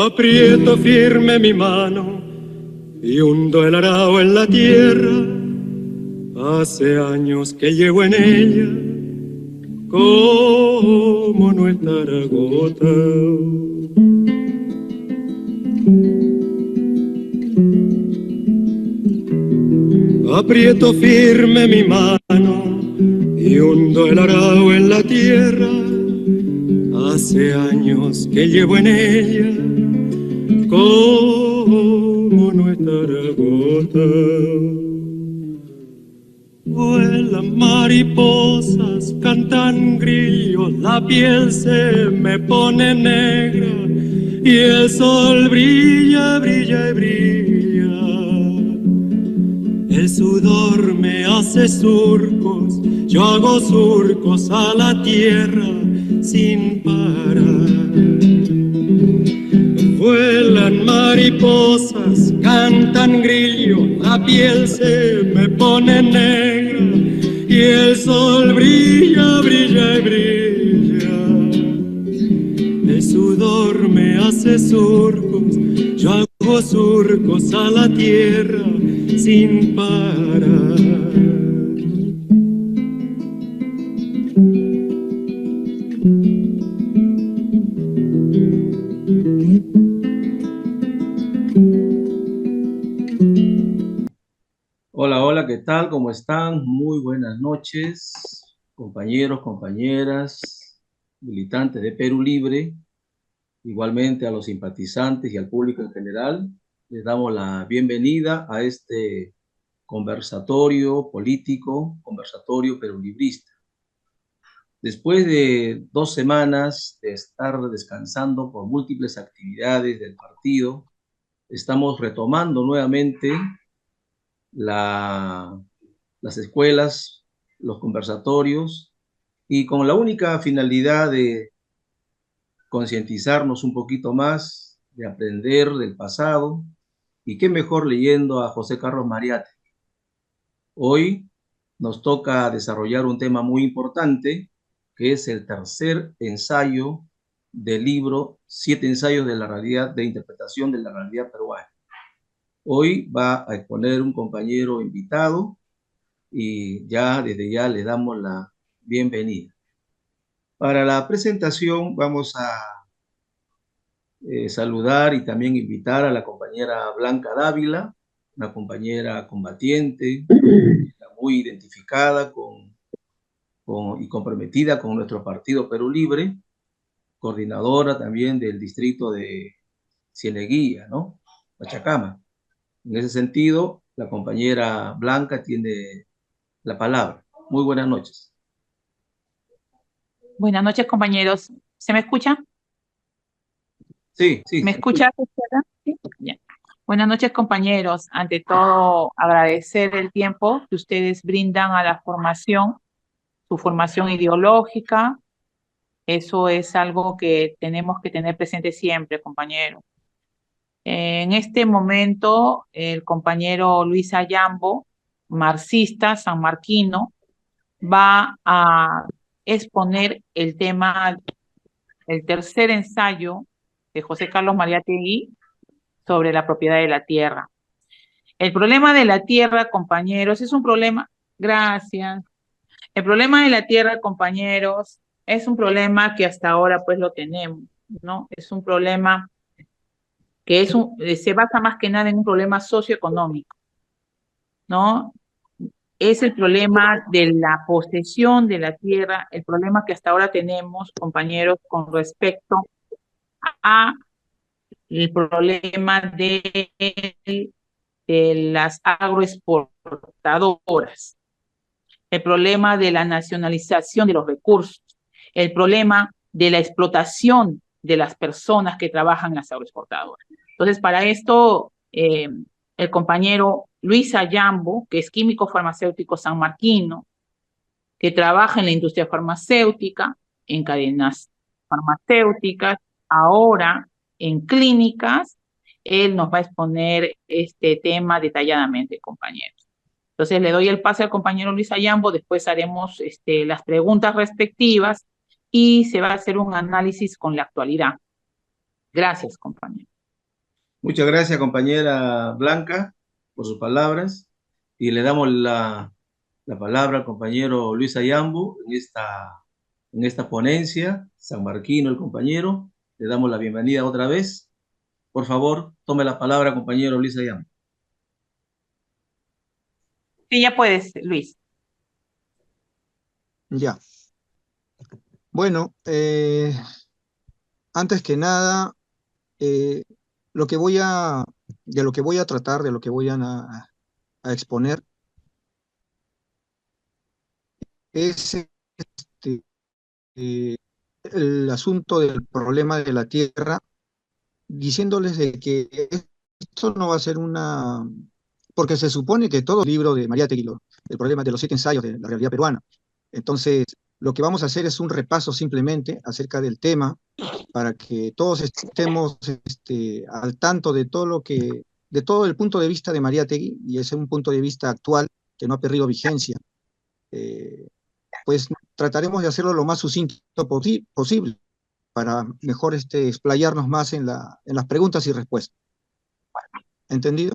Aprieto firme mi mano y hundo el arao en la tierra. Hace años que llevo en ella, como nuestra gota. Aprieto firme mi mano y hundo el arao en la tierra. Hace años que llevo en ella, como nuestra gota. Vuelan mariposas, cantan grillos, la piel se me pone negra y el sol brilla, brilla y brilla. El sudor me hace surcos, yo hago surcos a la tierra sin parar. Vuelan mariposas, cantan grillos, la piel se me pone negra y el sol brilla, brilla y brilla. El sudor me hace surcos, yo hago surcos a la tierra sin parar. Hola, hola, ¿qué tal? ¿Cómo están? Muy buenas noches, compañeros, compañeras, militantes de Perú Libre, igualmente a los simpatizantes y al público en general. Les damos la bienvenida a este conversatorio político, conversatorio perulibrista. Después de 2 semanas de estar descansando por múltiples actividades del partido, estamos retomando nuevamente las escuelas, los conversatorios, y con la única finalidad de concientizarnos un poquito más, de aprender del pasado, y qué mejor leyendo a José Carlos Mariátegui. Hoy nos toca desarrollar un tema muy importante, que es el tercer ensayo del libro 7 ensayos de la realidad, de interpretación de la realidad peruana. Hoy va a exponer un compañero invitado, y ya desde ya le damos la bienvenida. Para la presentación vamos a saludar y también invitar a la compañera Blanca Dávila, una compañera combatiente, muy identificada y comprometida con nuestro partido Perú Libre, coordinadora también del distrito de Cieneguilla, ¿no? Pachacama. En ese sentido, la compañera Blanca tiene la palabra. Muy buenas noches. Buenas noches, compañeros. ¿Se me escucha? Sí, sí. ¿Me escucha? ¿Sí? Bien. Buenas noches, compañeros. Ante todo, agradecer el tiempo que ustedes brindan a la formación, su formación ideológica. Eso es algo que tenemos que tener presente siempre, compañeros. En este momento, el compañero Luis Ayambo, marxista, sanmarquino, va a exponer el tema, el tercer ensayo de José Carlos Mariátegui sobre la propiedad de la tierra. El problema de la tierra, compañeros, es un problema, gracias. El problema de la tierra, compañeros, es un problema que hasta ahora pues lo tenemos, ¿no? Es un problema que se basa más que nada en un problema socioeconómico, ¿no? Es el problema de la posesión de la tierra, el problema que hasta ahora tenemos, compañeros, con respecto a el problema de las agroexportadoras, el problema de la nacionalización de los recursos, el problema de la explotación de las personas que trabajan en las agroexportadoras. Entonces, para esto, el compañero Luis Ayambo, que es químico farmacéutico sanmarquino, que trabaja en la industria farmacéutica, en cadenas farmacéuticas, ahora en clínicas, él nos va a exponer este tema detalladamente, compañeros. Entonces le doy el pase al compañero Luis Ayambo, después haremos las preguntas respectivas y se va a hacer un análisis con la actualidad. Gracias, compañero. Muchas gracias, compañera Blanca, por sus palabras. Y le damos la palabra al compañero Luis Ayambu en esta ponencia, San Marquino, el compañero. Le damos la bienvenida otra vez. Por favor, tome la palabra, compañero Luis Ayambu. Sí, ya puedes, Luis. Ya. Bueno, antes que nada, eh, lo que voy a, de lo que voy a tratar, de lo que voy a exponer, es eh, el asunto del problema de la tierra, diciéndoles de que esto no va a ser una... Porque se supone que todo el libro de Mariátegui, el problema de los 7 ensayos de la realidad peruana. Entonces, lo que vamos a hacer es un repaso simplemente acerca del tema para que todos estemos al tanto de todo de todo el punto de vista de Mariátegui, y es un punto de vista actual que no ha perdido vigencia. Eh, pues trataremos de hacerlo lo más sucinto posible para mejor explayarnos más en las preguntas y respuestas. ¿Entendido?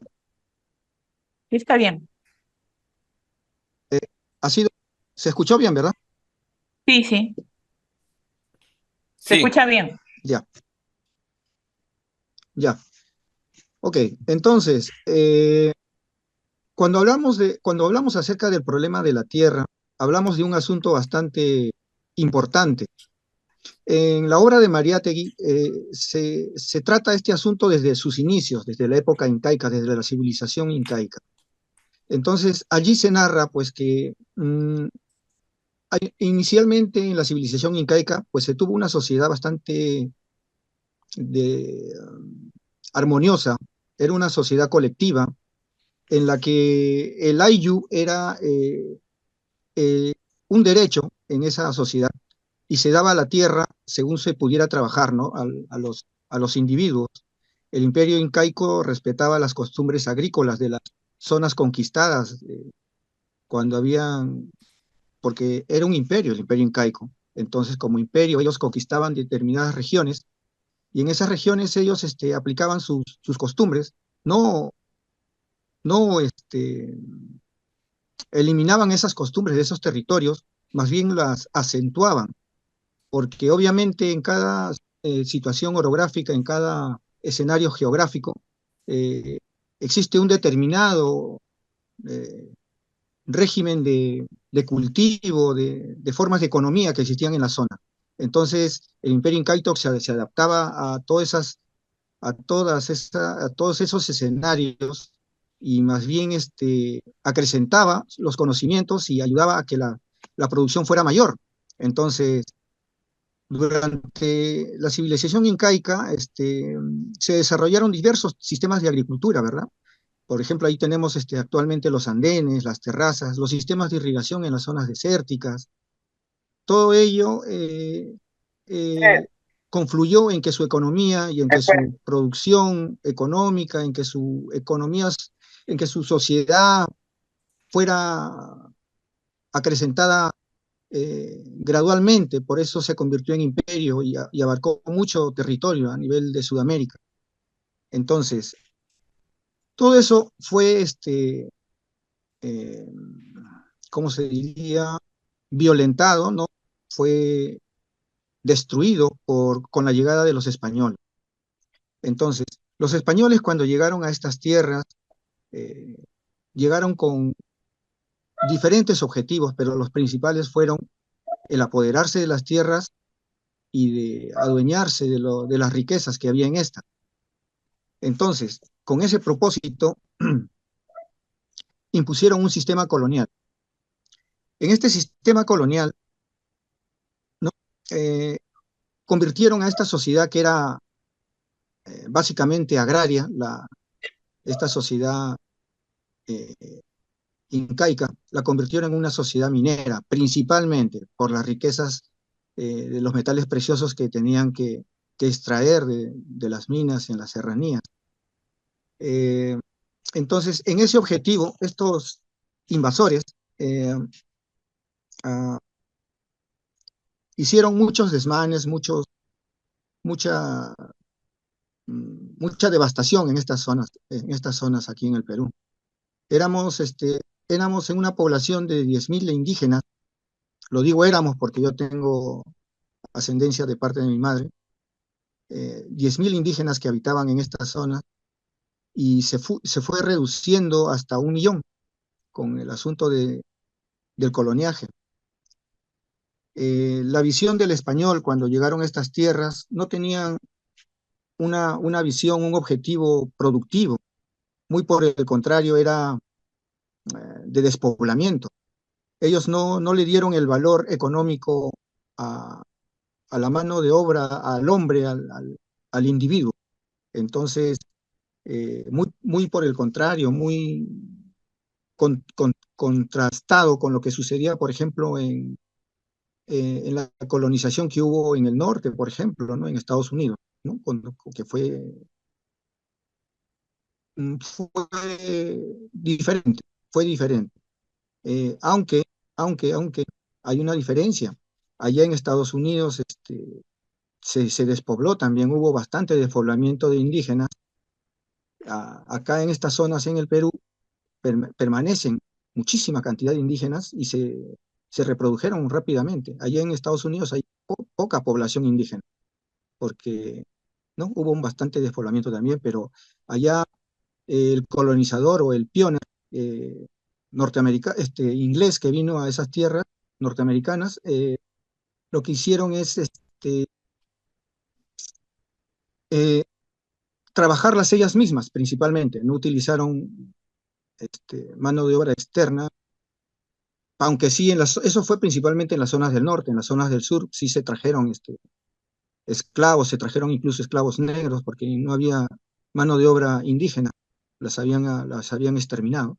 Sí, está bien. Ha sido, se escuchó bien, ¿verdad? Sí, sí. Se Sí. escucha bien. Ya, ya. Ok, entonces, cuando hablamos acerca del problema de la tierra, hablamos de un asunto bastante importante. En la obra de Mariátegui se trata este asunto desde sus inicios, desde la época incaica, desde la civilización incaica. Entonces, allí se narra pues que inicialmente en la civilización incaica pues se tuvo una sociedad bastante armoniosa, era una sociedad colectiva en la que el ayllu era eh, un derecho en esa sociedad y se daba la tierra según se pudiera trabajar, ¿no? A los individuos. El imperio incaico respetaba las costumbres agrícolas de las zonas conquistadas cuando habían, porque era un imperio, el imperio incaico. Entonces, como imperio, ellos conquistaban determinadas regiones y en esas regiones ellos aplicaban sus costumbres, no, no eliminaban esas costumbres de esos territorios, más bien las acentuaban, porque obviamente en cada situación orográfica, en cada escenario geográfico, eh, existe un determinado eh, régimen de cultivo, de formas de economía que existían en la zona. Entonces, el Imperio Incaico se adaptaba a a todos esos escenarios y más bien acrecentaba los conocimientos y ayudaba a que la producción fuera mayor. Entonces, durante la civilización incaica se desarrollaron diversos sistemas de agricultura, ¿verdad? Por ejemplo, ahí tenemos actualmente los andenes, las terrazas, los sistemas de irrigación en las zonas desérticas. Todo ello eh, confluyó en que su economía y en que su producción económica, en que en que su sociedad fuera acrecentada gradualmente. Por eso se convirtió en imperio y abarcó mucho territorio a nivel de Sudamérica. Entonces, todo eso fue, eh, ¿cómo se diría? Violentado, ¿no? Fue destruido con la llegada de los españoles. Entonces, los españoles cuando llegaron a estas tierras, eh, llegaron con diferentes objetivos, pero los principales fueron el apoderarse de las tierras y de adueñarse de las riquezas que había en esta. Entonces, con ese propósito, impusieron un sistema colonial. En este sistema colonial, ¿no? Eh, convirtieron a esta sociedad que era básicamente agraria, esta sociedad eh, incaica, la convirtieron en una sociedad minera, principalmente por las riquezas de los metales preciosos que tenían que extraer de las minas en las serranías. Eh, entonces, en ese objetivo, estos invasores eh, ah, hicieron muchos desmanes, mucha mucha devastación en estas zonas aquí en el Perú. Éramos en una población de 10.000 indígenas, lo digo éramos porque yo tengo ascendencia de parte de mi madre, 10.000 indígenas que habitaban en esta zona y se fue reduciendo hasta 1 millón con el asunto del coloniaje. La visión del español cuando llegaron a estas tierras no tenían una visión, un objetivo productivo, muy por el contrario, era de despoblamiento. Ellos no le dieron el valor económico a, a la mano de obra, al hombre, al individuo. Entonces, muy por el contrario, muy contrastado con lo que sucedía, por ejemplo, en la colonización que hubo en el norte, por ejemplo, ¿no? En Estados Unidos, ¿no? Que fue diferente, fue diferente. Aunque hay una diferencia. Allá en Estados Unidos se despobló también, hubo bastante despoblamiento de indígenas. Acá en estas zonas en el Perú permanecen muchísima cantidad de indígenas y se reprodujeron rápidamente. Allá en Estados Unidos hay poca población indígena, porque ¿no? Hubo un bastante despoblamiento también, pero allá el colonizador o el pioner inglés que vino a esas tierras norteamericanas, lo que hicieron es eh, trabajarlas ellas mismas principalmente, no utilizaron mano de obra externa, aunque sí, eso fue principalmente en las zonas del norte, en las zonas del sur sí se trajeron esclavos, se trajeron incluso esclavos negros, porque no había mano de obra indígena, las habían exterminado.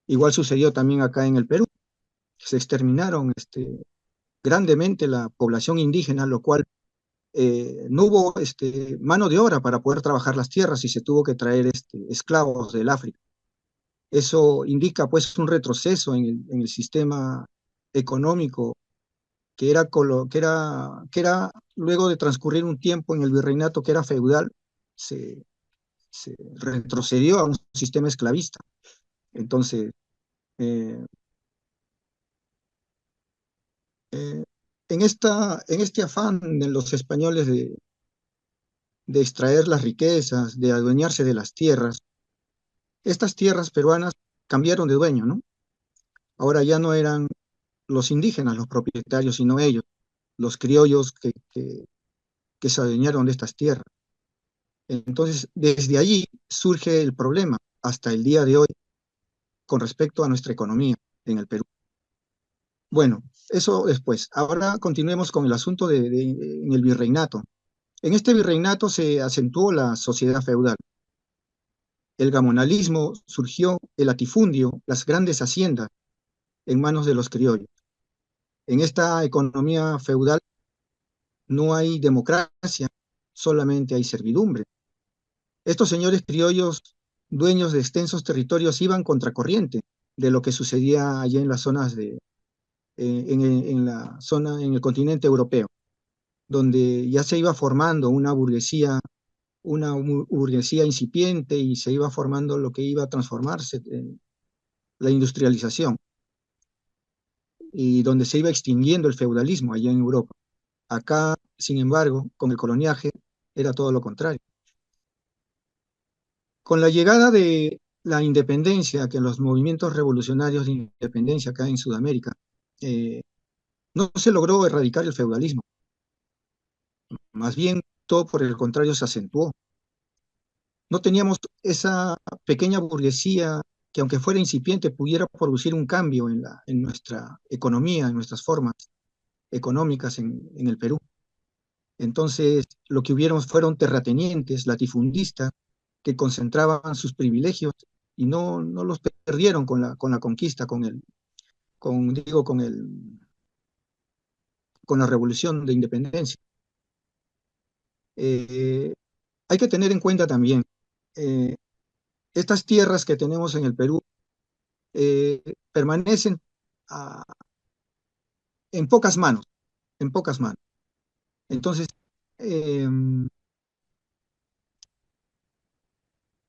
Igual sucedió también acá en el Perú, se exterminaron grandemente la población indígena, lo cual no hubo mano de obra para poder trabajar las tierras y se tuvo que traer esclavos del África. Eso indica pues un retroceso en el sistema económico que era luego de transcurrir un tiempo en el virreinato que era feudal, se retrocedió a un sistema esclavista. Entonces, eh, eh, en este afán de los españoles de extraer las riquezas, de adueñarse de las tierras, estas tierras peruanas cambiaron de dueño, ¿no? Ahora ya no eran los indígenas los propietarios, sino ellos, los criollos que se adueñaron de estas tierras. Entonces, desde allí surge el problema hasta el día de hoy con respecto a nuestra economía en el Perú. Bueno, eso después. Ahora continuemos con el asunto en el virreinato. En este virreinato se acentuó la sociedad feudal. El gamonalismo surgió, el latifundio, las grandes haciendas en manos de los criollos. En esta economía feudal no hay democracia, solamente hay servidumbre. Estos señores criollos, dueños de extensos territorios, iban contracorriente de lo que sucedía allá en las zonas en el continente europeo, donde ya se iba formando una burguesía incipiente y se iba formando lo que iba a transformarse en la industrialización y donde se iba extinguiendo el feudalismo allá en Europa. Acá, sin embargo, con el coloniaje era todo lo contrario. Con la llegada de la independencia, que los movimientos revolucionarios de independencia acá en Sudamérica, no se logró erradicar el feudalismo, más bien todo por el contrario se acentuó. No teníamos esa pequeña burguesía que aunque fuera incipiente pudiera producir un cambio en nuestra economía, en nuestras formas económicas en el Perú. Entonces, lo que hubieron fueron terratenientes, latifundistas, que concentraban sus privilegios y no los perdieron con la conquista, con la revolución de independencia. Eh, Hay que tener en cuenta también, eh, estas tierras que tenemos en el Perú eh, permanecen ah, en pocas manos, en pocas manos. Entonces, eh,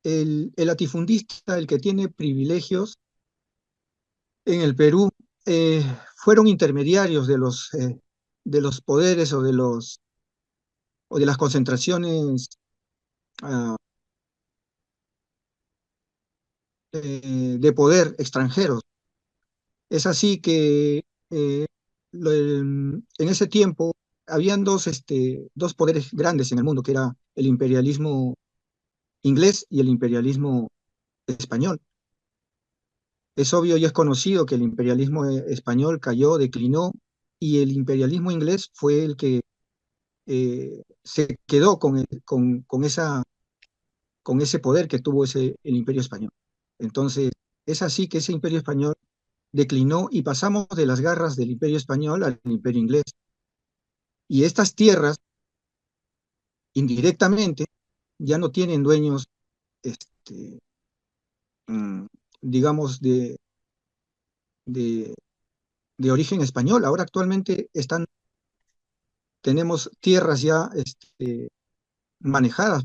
el latifundista, el que tiene privilegios en el Perú, fueron intermediarios de los poderes o de las concentraciones ah, de poder extranjeros. Es así que en ese tiempo habían dos poderes grandes en el mundo, que era el imperialismo inglés y el imperialismo español. Es obvio y es conocido que el imperialismo español cayó, declinó, y el imperialismo inglés fue el que se quedó con ese poder que tuvo el imperio español. Entonces, es así que ese imperio español declinó y pasamos de las garras del imperio español al imperio inglés. Y estas tierras, indirectamente, ya no tienen dueños, este, mm, digamos, de, de origen español. Ahora actualmente tenemos tierras ya manejadas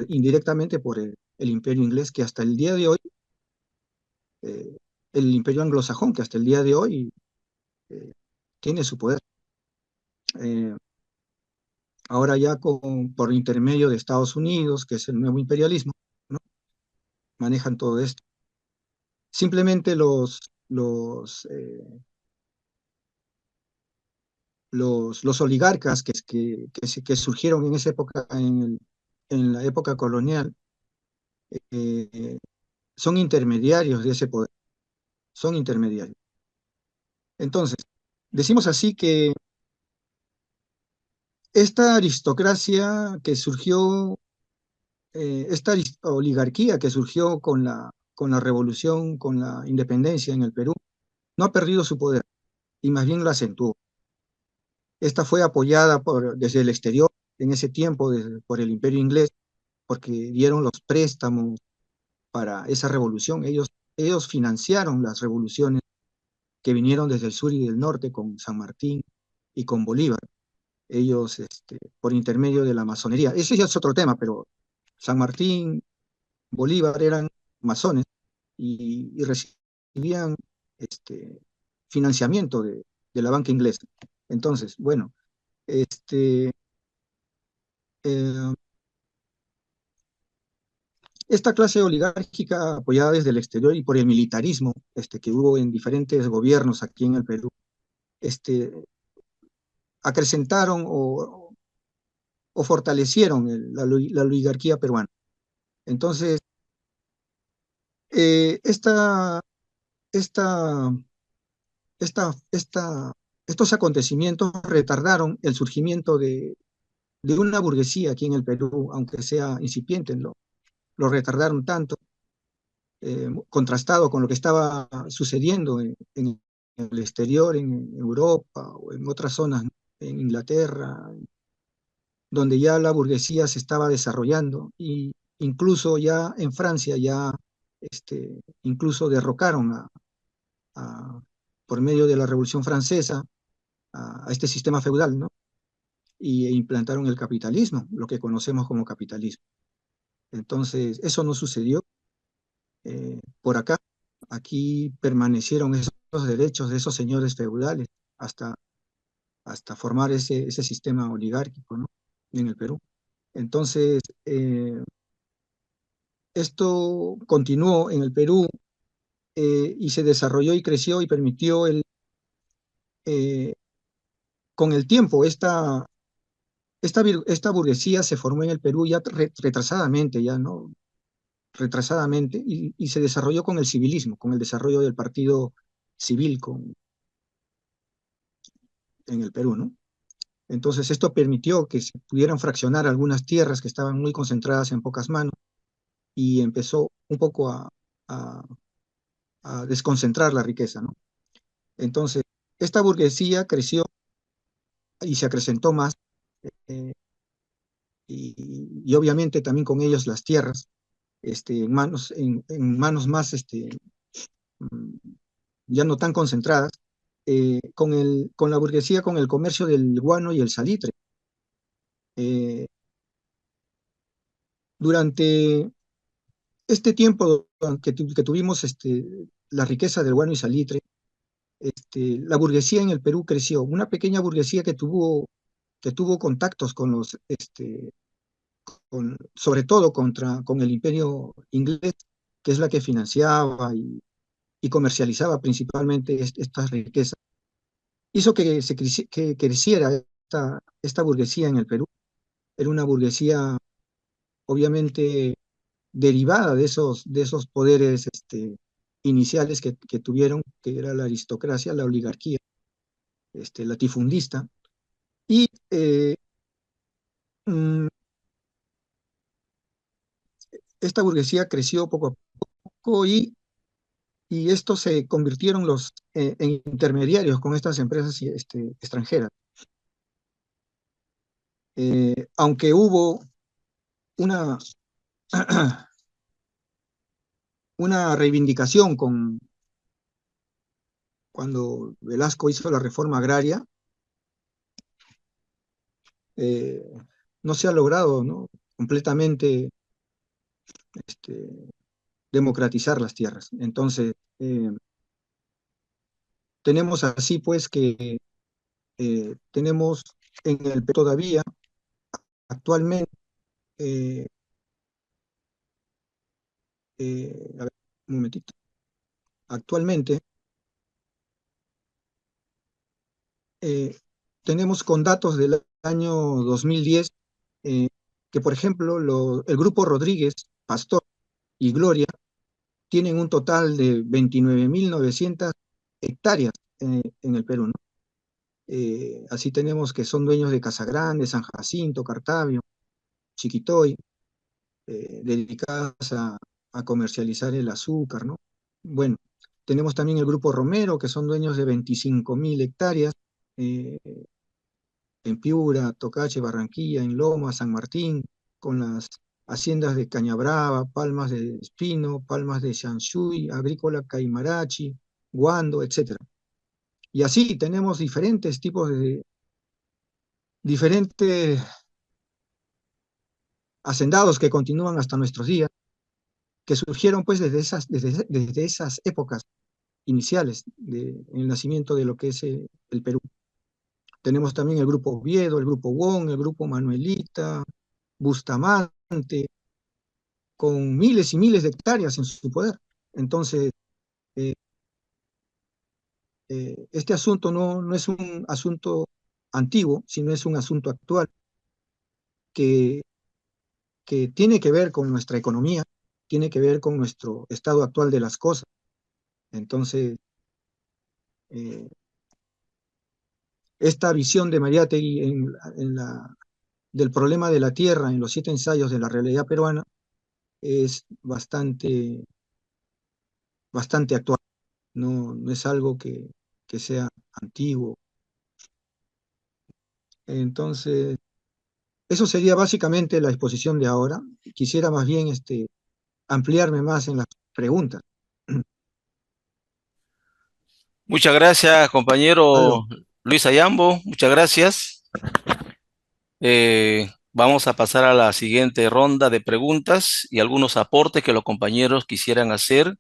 indirectamente por el imperio inglés, que hasta el día de hoy, eh, el imperio anglosajón, que hasta el día de hoy eh, tiene su poder. Eh, Ahora ya por intermedio de Estados Unidos, que es el nuevo imperialismo, ¿no? Manejan todo esto. Simplemente los oligarcas que surgieron en esa época, en la época colonial, eh, son intermediarios de ese poder, son intermediarios. Entonces, decimos así que esta aristocracia que surgió, esta oligarquía que surgió con la revolución, con la independencia en el Perú, no ha perdido su poder y más bien lo acentuó. Esta fue apoyada desde el exterior en ese tiempo por el imperio inglés, porque dieron los préstamos para esa revolución. Ellos financiaron las revoluciones que vinieron desde el sur y del norte con San Martín y con Bolívar. Ellos, por intermedio de la masonería. Eso ya es otro tema, pero San Martín, Bolívar eran masones y recibían financiamiento de la banca inglesa. Entonces, bueno, este, eh, esta clase oligárquica apoyada desde el exterior y por el militarismo que hubo en diferentes gobiernos aquí en el Perú, este, acrecentaron o fortalecieron la oligarquía peruana. Entonces, eh, esta, esta, estos acontecimientos retardaron el surgimiento de una burguesía aquí en el Perú, aunque sea incipiente, lo retardaron tanto, contrastado con lo que estaba sucediendo en el exterior, en Europa o en otras zonas, ¿no? En Inglaterra, donde ya la burguesía se estaba desarrollando, y incluso ya en Francia ya incluso derrocaron a- por medio de la Revolución Francesa a este sistema feudal, ¿no? E implantaron el capitalismo, lo que conocemos como capitalismo. Entonces, eso no sucedió por acá. Aquí permanecieron esos derechos de esos señores feudales hasta, hasta formar ese sistema oligárquico, ¿no? En el Perú. Entonces, esto continuó en el Perú y se desarrolló y creció y permitió eh, con el tiempo, esta burguesía se formó en el Perú ya retrasadamente, ya, ¿no? Retrasadamente, y se desarrolló con el civilismo, con el desarrollo del partido civil en el Perú, ¿no? Entonces, esto permitió que se pudieran fraccionar algunas tierras que estaban muy concentradas en pocas manos y empezó un poco a, a desconcentrar la riqueza, ¿no? Entonces, esta burguesía creció y se acrecentó más, eh, y obviamente también con ellos las tierras, en manos más, mm, ya no tan concentradas, con la burguesía, con el comercio del guano y el salitre. Eh, durante este tiempo que tuvimos la riqueza del guano y salitre, la burguesía en el Perú creció, una pequeña burguesía que tuvo contactos con sobre todo con el imperio inglés, que es la que financiaba y comercializaba principalmente estas riquezas, hizo que creciera esta burguesía en el Perú. Era una burguesía obviamente derivada de esos poderes iniciales que tuvieron, que era la aristocracia, la oligarquía, latifundista, y mm, esta burguesía creció poco a poco y estos se convirtieron en intermediarios con estas empresas extranjeras. Aunque hubo una, una reivindicación cuando Velasco hizo la reforma agraria, eh, no se ha logrado, ¿no?, completamente democratizar las tierras. Entonces, tenemos así pues que tenemos en el Perú todavía, actualmente, eh, a ver, un momentito, actualmente tenemos con datos del año 2010 eh, que, por ejemplo, el grupo Rodríguez, Pastor y Gloria tienen un total de 29.900 hectáreas en el Perú, ¿no? Así tenemos que son dueños de Casagrande, San Jacinto, Cartavio, Chiquitoy, dedicadas a comercializar el azúcar, ¿no? Bueno, tenemos también el Grupo Romero, que son dueños de 25.000 hectáreas, eh, en Piura, Tocache, Barranquilla, en Loma, San Martín, con las haciendas de Cañabrava, Palmas de Espino, Palmas de Xanxuy, Agrícola Caimarachi, Guando, etc. Y así tenemos diferentes tipos diferentes hacendados que continúan hasta nuestros días, que surgieron pues desde esas épocas iniciales del nacimiento de lo que es el Perú. Tenemos también el Grupo Oviedo, el Grupo Wong, el Grupo Manuelita, Bustamante, con miles y miles de hectáreas en su poder. Entonces, eh, este asunto no es un asunto antiguo, sino es un asunto actual que, que tiene que ver con nuestra economía, tiene que ver con nuestro estado actual de las cosas. Entonces, eh, esta visión de Mariátegui del problema de la tierra en los 7 ensayos de la realidad peruana es bastante actual, no es algo que sea antiguo. Entonces, eso sería básicamente la exposición de ahora. Quisiera más bien ampliarme más en las preguntas. Muchas gracias, Aló. compañero Luis Ayambo. Muchas gracias. Vamos a pasar a la siguiente ronda de preguntas y algunos aportes que los compañeros quisieran hacer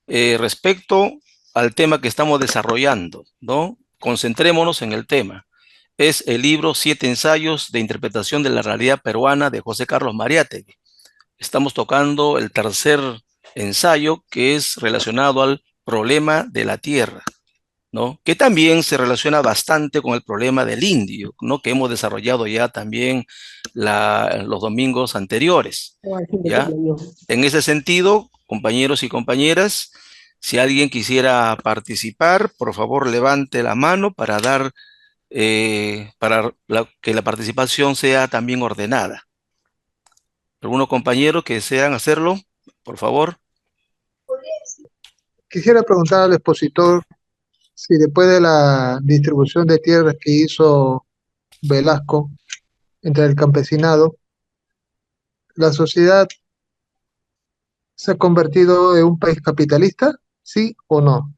respecto al tema que estamos desarrollando, ¿no? Concentrémonos en el tema. Es el libro Siete ensayos de interpretación de la realidad peruana de José Carlos Mariátegui. Estamos tocando el tercer ensayo, que es relacionado al problema de la tierra, ¿no?, que también se relaciona bastante con el problema del indio, ¿no?, que hemos desarrollado ya también los domingos anteriores, ¿ya? En ese sentido, compañeros y compañeras, si alguien quisiera participar, por favor levante la mano para que la participación sea también ordenada. ¿Algunos compañeros que desean hacerlo? Por favor. Quisiera preguntar al expositor si después de la distribución de tierras que hizo Velasco entre el campesinado, la sociedad se ha convertido en un país capitalista, ¿sí o no?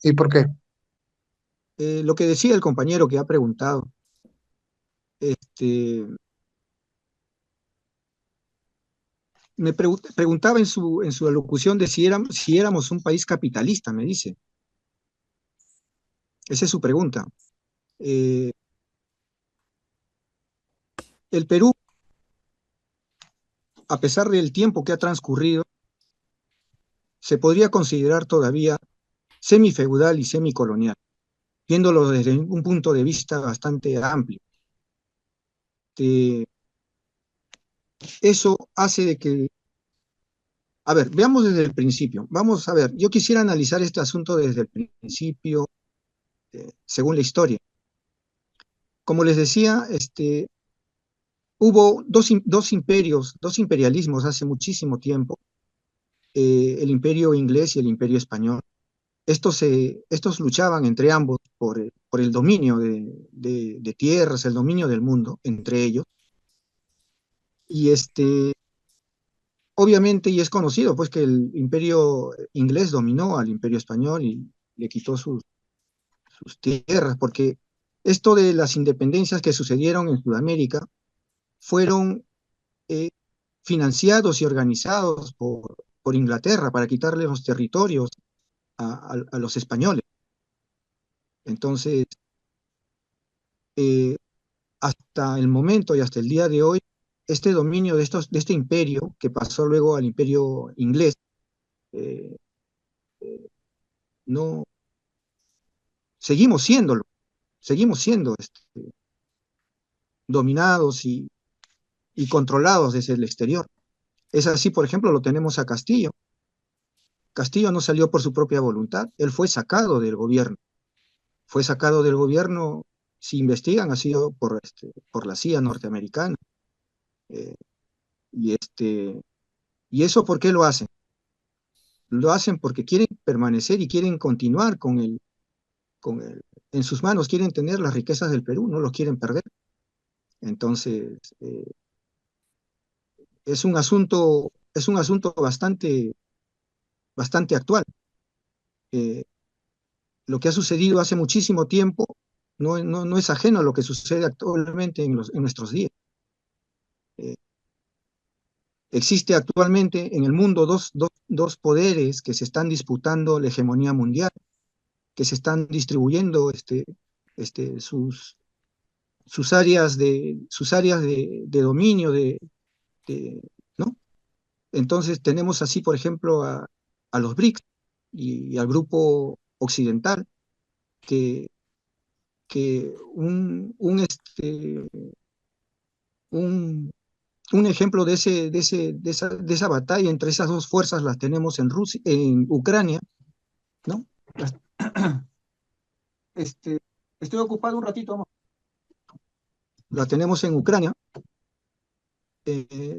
¿Y por qué? Lo que decía el compañero que ha preguntado, este, preguntaba en su alocución de si éramos un país capitalista, me dice. Esa es su pregunta. Eh, el Perú, a pesar del tiempo que ha transcurrido, se podría considerar todavía semifeudal y semicolonial, viéndolo desde un punto de vista bastante amplio. Eso hace de que, a ver, veamos desde el principio. Vamos a ver, yo quisiera analizar este asunto desde el principio, según la historia. Como les decía, hubo dos imperios, dos imperialismos hace muchísimo tiempo, el imperio inglés y el imperio español. Estos luchaban entre ambos por el dominio de tierras, el dominio del mundo entre ellos. Y obviamente, y es conocido, pues que el imperio inglés dominó al imperio español y le quitó sus tierras, porque esto de las independencias que sucedieron en Sudamérica fueron eh, financiados y organizados por Inglaterra para quitarle los territorios a los españoles. Entonces, hasta el momento y hasta el día de hoy, este dominio de este imperio, que pasó luego al imperio inglés, eh, no, seguimos siendo dominados y controlados desde el exterior. Es así, por ejemplo, lo tenemos a Castillo. Castillo no salió por su propia voluntad, él fue sacado del gobierno. Fue sacado del gobierno, si investigan, ha sido por la CIA norteamericana. Eh, y, ¿Y eso por qué lo hacen? Lo hacen porque quieren permanecer y quieren continuar en sus manos, quieren tener las riquezas del Perú, no los quieren perder. Entonces, es un asunto bastante actual. Eh, lo que ha sucedido hace muchísimo tiempo no es ajeno a lo que sucede actualmente en nuestros días. Eh, Existe actualmente en el mundo dos poderes que se están disputando la hegemonía mundial, que se están distribuyendo sus, sus áreas de dominio, ¿no? Entonces tenemos así, por ejemplo, a los BRICS y al grupo occidental, que, que un, un ejemplo de esa batalla entre esas dos fuerzas las tenemos en Rusia, en Ucrania, ¿no? Este, Estoy ocupado un ratito, amor. La tenemos en Ucrania,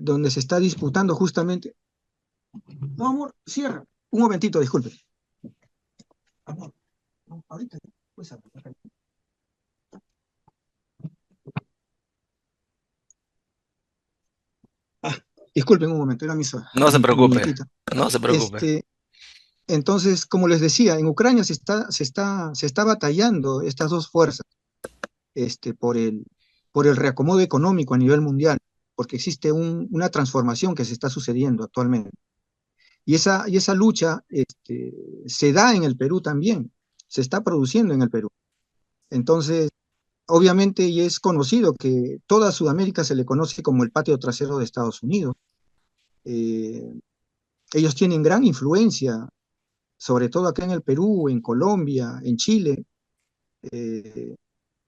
donde se está disputando justamente. No, amor, cierra. Un momentito, disculpe. Amor, no, ahorita, pues, disculpen un momento, era No se mi preocupe, nietita. no se preocupe. Entonces, como les decía, en Ucrania se está batallando estas dos fuerzas por el reacomodo económico a nivel mundial, porque existe una transformación que se está sucediendo actualmente. Y esa lucha se da en el Perú también, se está produciendo en el Perú. Entonces, obviamente, y es conocido que toda Sudamérica se le conoce como el patio trasero de Estados Unidos. Eh, Ellos tienen gran influencia, sobre todo acá en el Perú, en Colombia, en Chile, eh,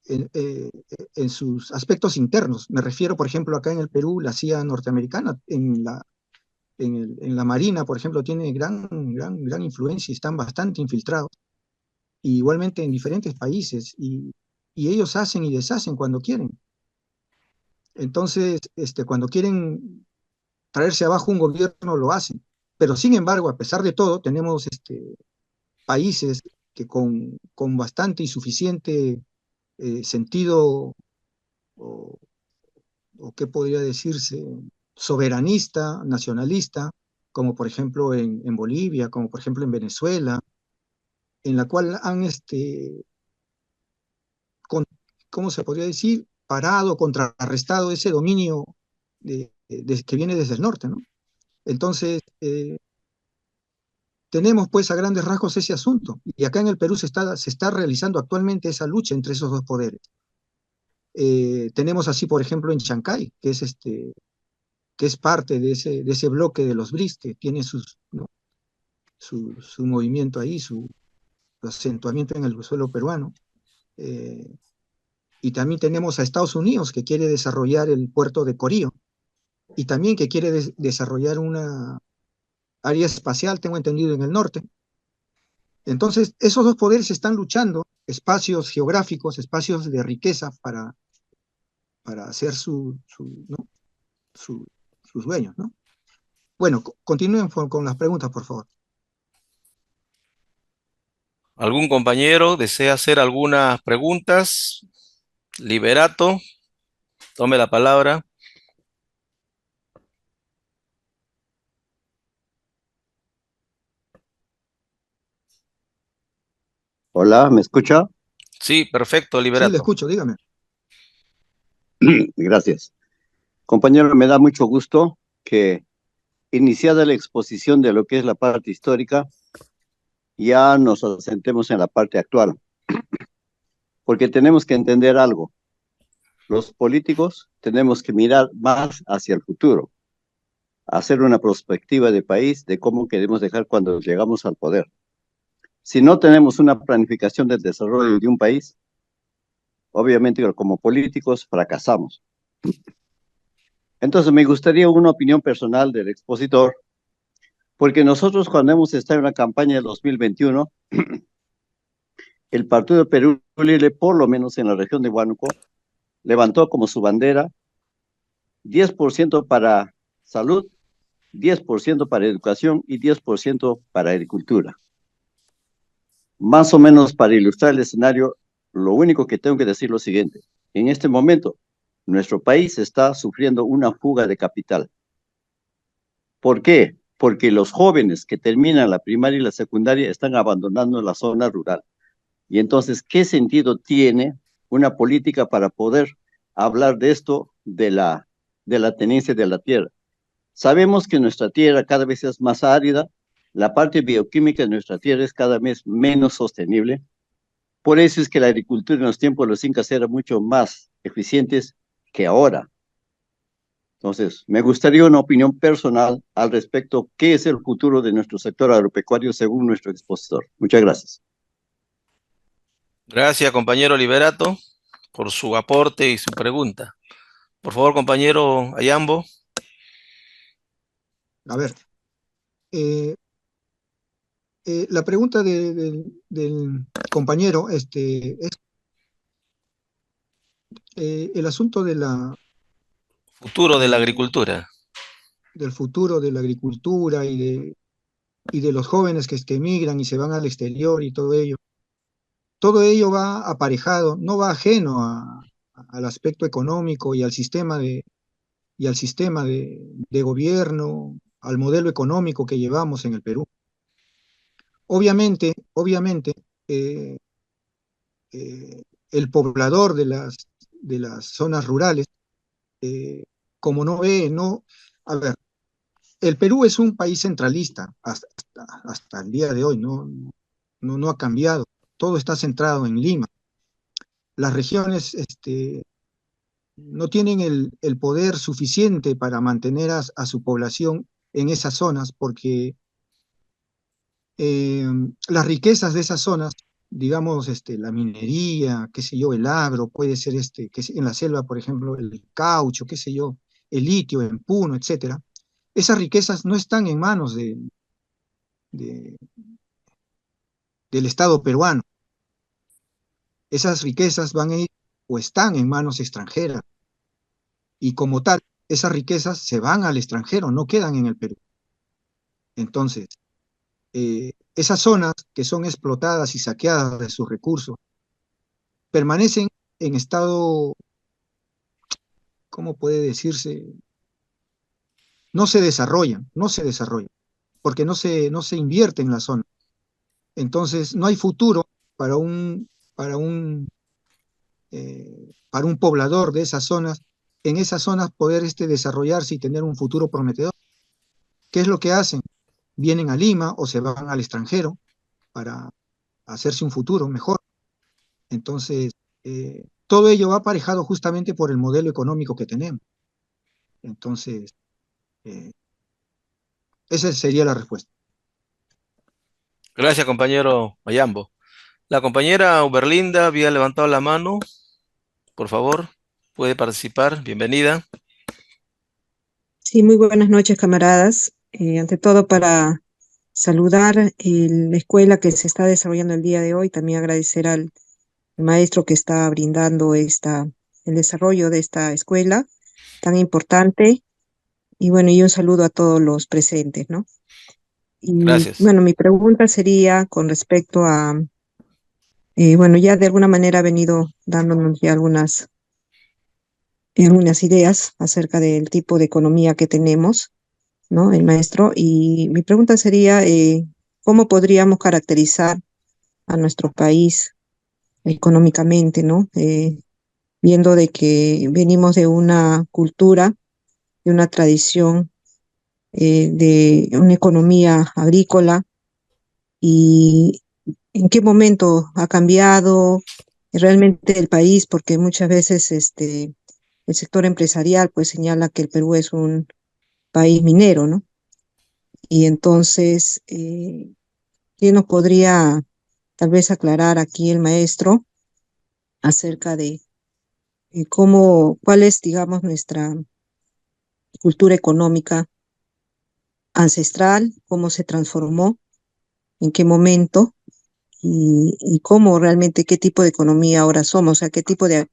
en, eh, en sus aspectos internos. Me refiero, por ejemplo, acá en el Perú, la CIA norteamericana, en la Marina, por ejemplo, tiene gran influencia y están bastante infiltrados. Y igualmente en diferentes países, y ellos hacen y deshacen cuando quieren. Entonces, cuando quieren traerse abajo un gobierno, lo hacen. Pero sin embargo, a pesar de todo, tenemos países que con bastante y suficiente sentido, o, o qué podría decirse, soberanista, nacionalista, como por ejemplo en Bolivia, como por ejemplo en Venezuela, en la cual han, ¿cómo se podría decir?, parado, contrarrestado ese dominio que viene desde el norte, ¿no? Entonces, tenemos pues a grandes rasgos ese asunto. Y acá en el Perú se está realizando actualmente esa lucha entre esos dos poderes. Tenemos así, por ejemplo, en Chancay, que es parte de ese bloque de los BRICS, que tiene ¿no? su movimiento ahí, su acentuamiento en el suelo peruano. Y también tenemos a Estados Unidos, que quiere desarrollar el puerto de Corío, y también que quiere desarrollar una área espacial, tengo entendido, en el norte. Entonces, esos dos poderes están luchando, espacios geográficos, espacios de riqueza para hacer ¿no? sus dueños, ¿no? Bueno, continúen con las preguntas, por favor. ¿Algún compañero desea hacer algunas preguntas? Liberato, tome la palabra. Hola, ¿me escucha? Sí, perfecto, Sí, le Liberato. escucho, dígame. Gracias. Compañero, me da mucho gusto que iniciada la exposición de lo que es la parte histórica, ya nos asentemos en la parte actual, porque tenemos que entender algo. Los políticos tenemos que mirar más hacia el futuro, hacer una perspectiva de país de cómo queremos dejar cuando llegamos al poder. Si no tenemos una planificación del desarrollo de un país, obviamente como políticos fracasamos. Entonces me gustaría una opinión personal del expositor, porque nosotros cuando hemos estado en la campaña del 2021, el Partido de Perú Libre, por lo menos en la región de Huánuco, levantó como su bandera 10% para salud, 10% para educación y 10% para agricultura. Más o menos para ilustrar el escenario, lo único que tengo que decir es lo siguiente. En este momento, nuestro país está sufriendo una fuga de capital. ¿Por qué? Porque los jóvenes que terminan la primaria y la secundaria están abandonando la zona rural. Y entonces, ¿qué sentido tiene una política para poder hablar de esto, de la tenencia de la tierra? Sabemos que nuestra tierra cada vez es más árida, la parte bioquímica de nuestra tierra es cada vez menos sostenible. Por eso es que la agricultura en los tiempos de los incas era mucho más eficientes que ahora. Entonces, me gustaría una opinión personal al respecto, ¿qué es el futuro de nuestro sector agropecuario según nuestro expositor? Muchas gracias. Gracias, compañero Liberato, por su aporte y su pregunta. Por favor, compañero Ayambo. A ver, la pregunta del compañero es el asunto Futuro de la de- agricultura. del futuro de la agricultura y de los jóvenes que emigran y se van al exterior y todo ello. Todo ello va aparejado, no va ajeno al aspecto económico y al sistema de gobierno, al modelo económico que llevamos en el Perú. Obviamente, eh, el poblador de las zonas rurales, eh, como no ve, no, a ver, el Perú es un país centralista hasta el día de hoy, no ha cambiado, todo está centrado en Lima. Las regiones no tienen el poder suficiente para mantener a su población en esas zonas porque las riquezas de esas zonas, digamos, la minería, qué sé yo, el agro, puede ser en la selva, por ejemplo, el caucho, qué sé yo, el litio en Puno, etcétera. Esas riquezas no están en manos de- del Estado peruano. Esas riquezas van a ir o están en manos extranjeras. Y como tal, esas riquezas se van al extranjero, no quedan en el Perú. Entonces, esas zonas que son explotadas y saqueadas de sus recursos permanecen en estado, ¿cómo puede decirse? No se desarrollan, porque no se invierte en la zona. Entonces, no hay futuro para para un, para un poblador de esas zonas, en esas zonas poder desarrollarse y tener un futuro prometedor. ¿qué es lo que hacen? Vienen a Lima o se van al extranjero para hacerse un futuro mejor. Entonces, todo ello va aparejado justamente por el modelo económico que tenemos. Entonces, esa sería la respuesta. Gracias, compañero Mayambo. La compañera Uberlinda había levantado la mano. Por favor, puede participar. Bienvenida. Sí, muy buenas noches, camaradas. Ante todo, para saludar la escuela que se está desarrollando el día de hoy, también agradecer al maestro que está brindando el desarrollo de esta escuela tan importante. Y bueno, y un saludo a todos los presentes, ¿no? Y Gracias. bueno, mi pregunta sería con respecto a, bueno, ya de alguna manera ha venido dándonos ya algunas ideas acerca del tipo de economía que tenemos, ¿no? El maestro. Y mi pregunta sería, ¿cómo podríamos caracterizar a nuestro país económicamente, ¿no? Viendo de que venimos de una cultura, de una tradición, de una economía agrícola, y en qué momento ha cambiado realmente el país, porque muchas veces el sector empresarial pues señala que el Perú es un país minero, ¿no? Y entonces, ¿qué nos podría tal vez aclarar aquí el maestro acerca de cuál es, digamos, nuestra cultura económica ancestral, cómo se transformó, en qué momento y cómo realmente, qué tipo de economía ahora somos, o sea, qué tipo de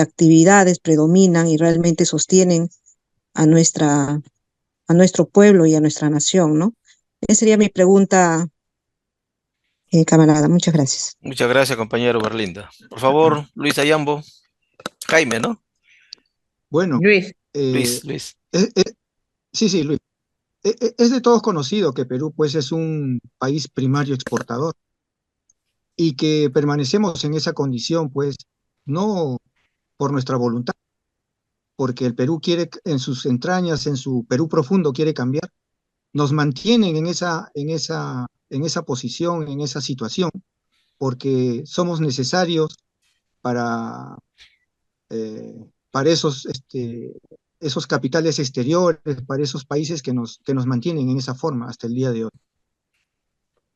actividades predominan y realmente sostienen a a nuestro pueblo y a nuestra nación, ¿no? Esa sería mi pregunta, camarada. Muchas gracias. Muchas gracias, compañero Uberlinda. Por favor, Luis Ayambo. Jaime, ¿no? Bueno, Luis, Luis. sí, sí, Luis. Es de todos conocido que Perú pues es un país primario exportador y que permanecemos en esa condición pues no por nuestra voluntad, porque el Perú quiere en sus entrañas, en su Perú profundo quiere cambiar, nos mantienen en esa posición, en esa situación, porque somos necesarios para, para esos capitales exteriores, para esos países que nos mantienen en esa forma hasta el día de hoy.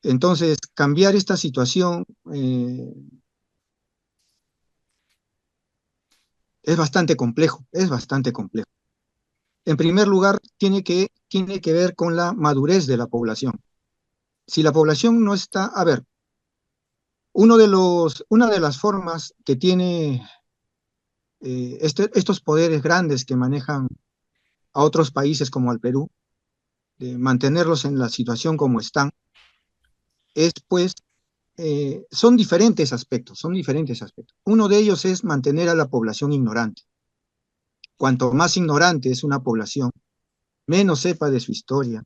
Entonces, cambiar esta situación es bastante complejo, es bastante complejo. En primer lugar, tiene que ver con la madurez de la población. Si la población no está, a ver, una de las formas que tiene estos poderes grandes que manejan a otros países como al Perú, de mantenerlos en la situación como están, es pues, son diferentes aspectos, son diferentes aspectos. Uno de ellos es mantener a la población ignorante. Cuanto más ignorante es una población, menos sepa de su historia,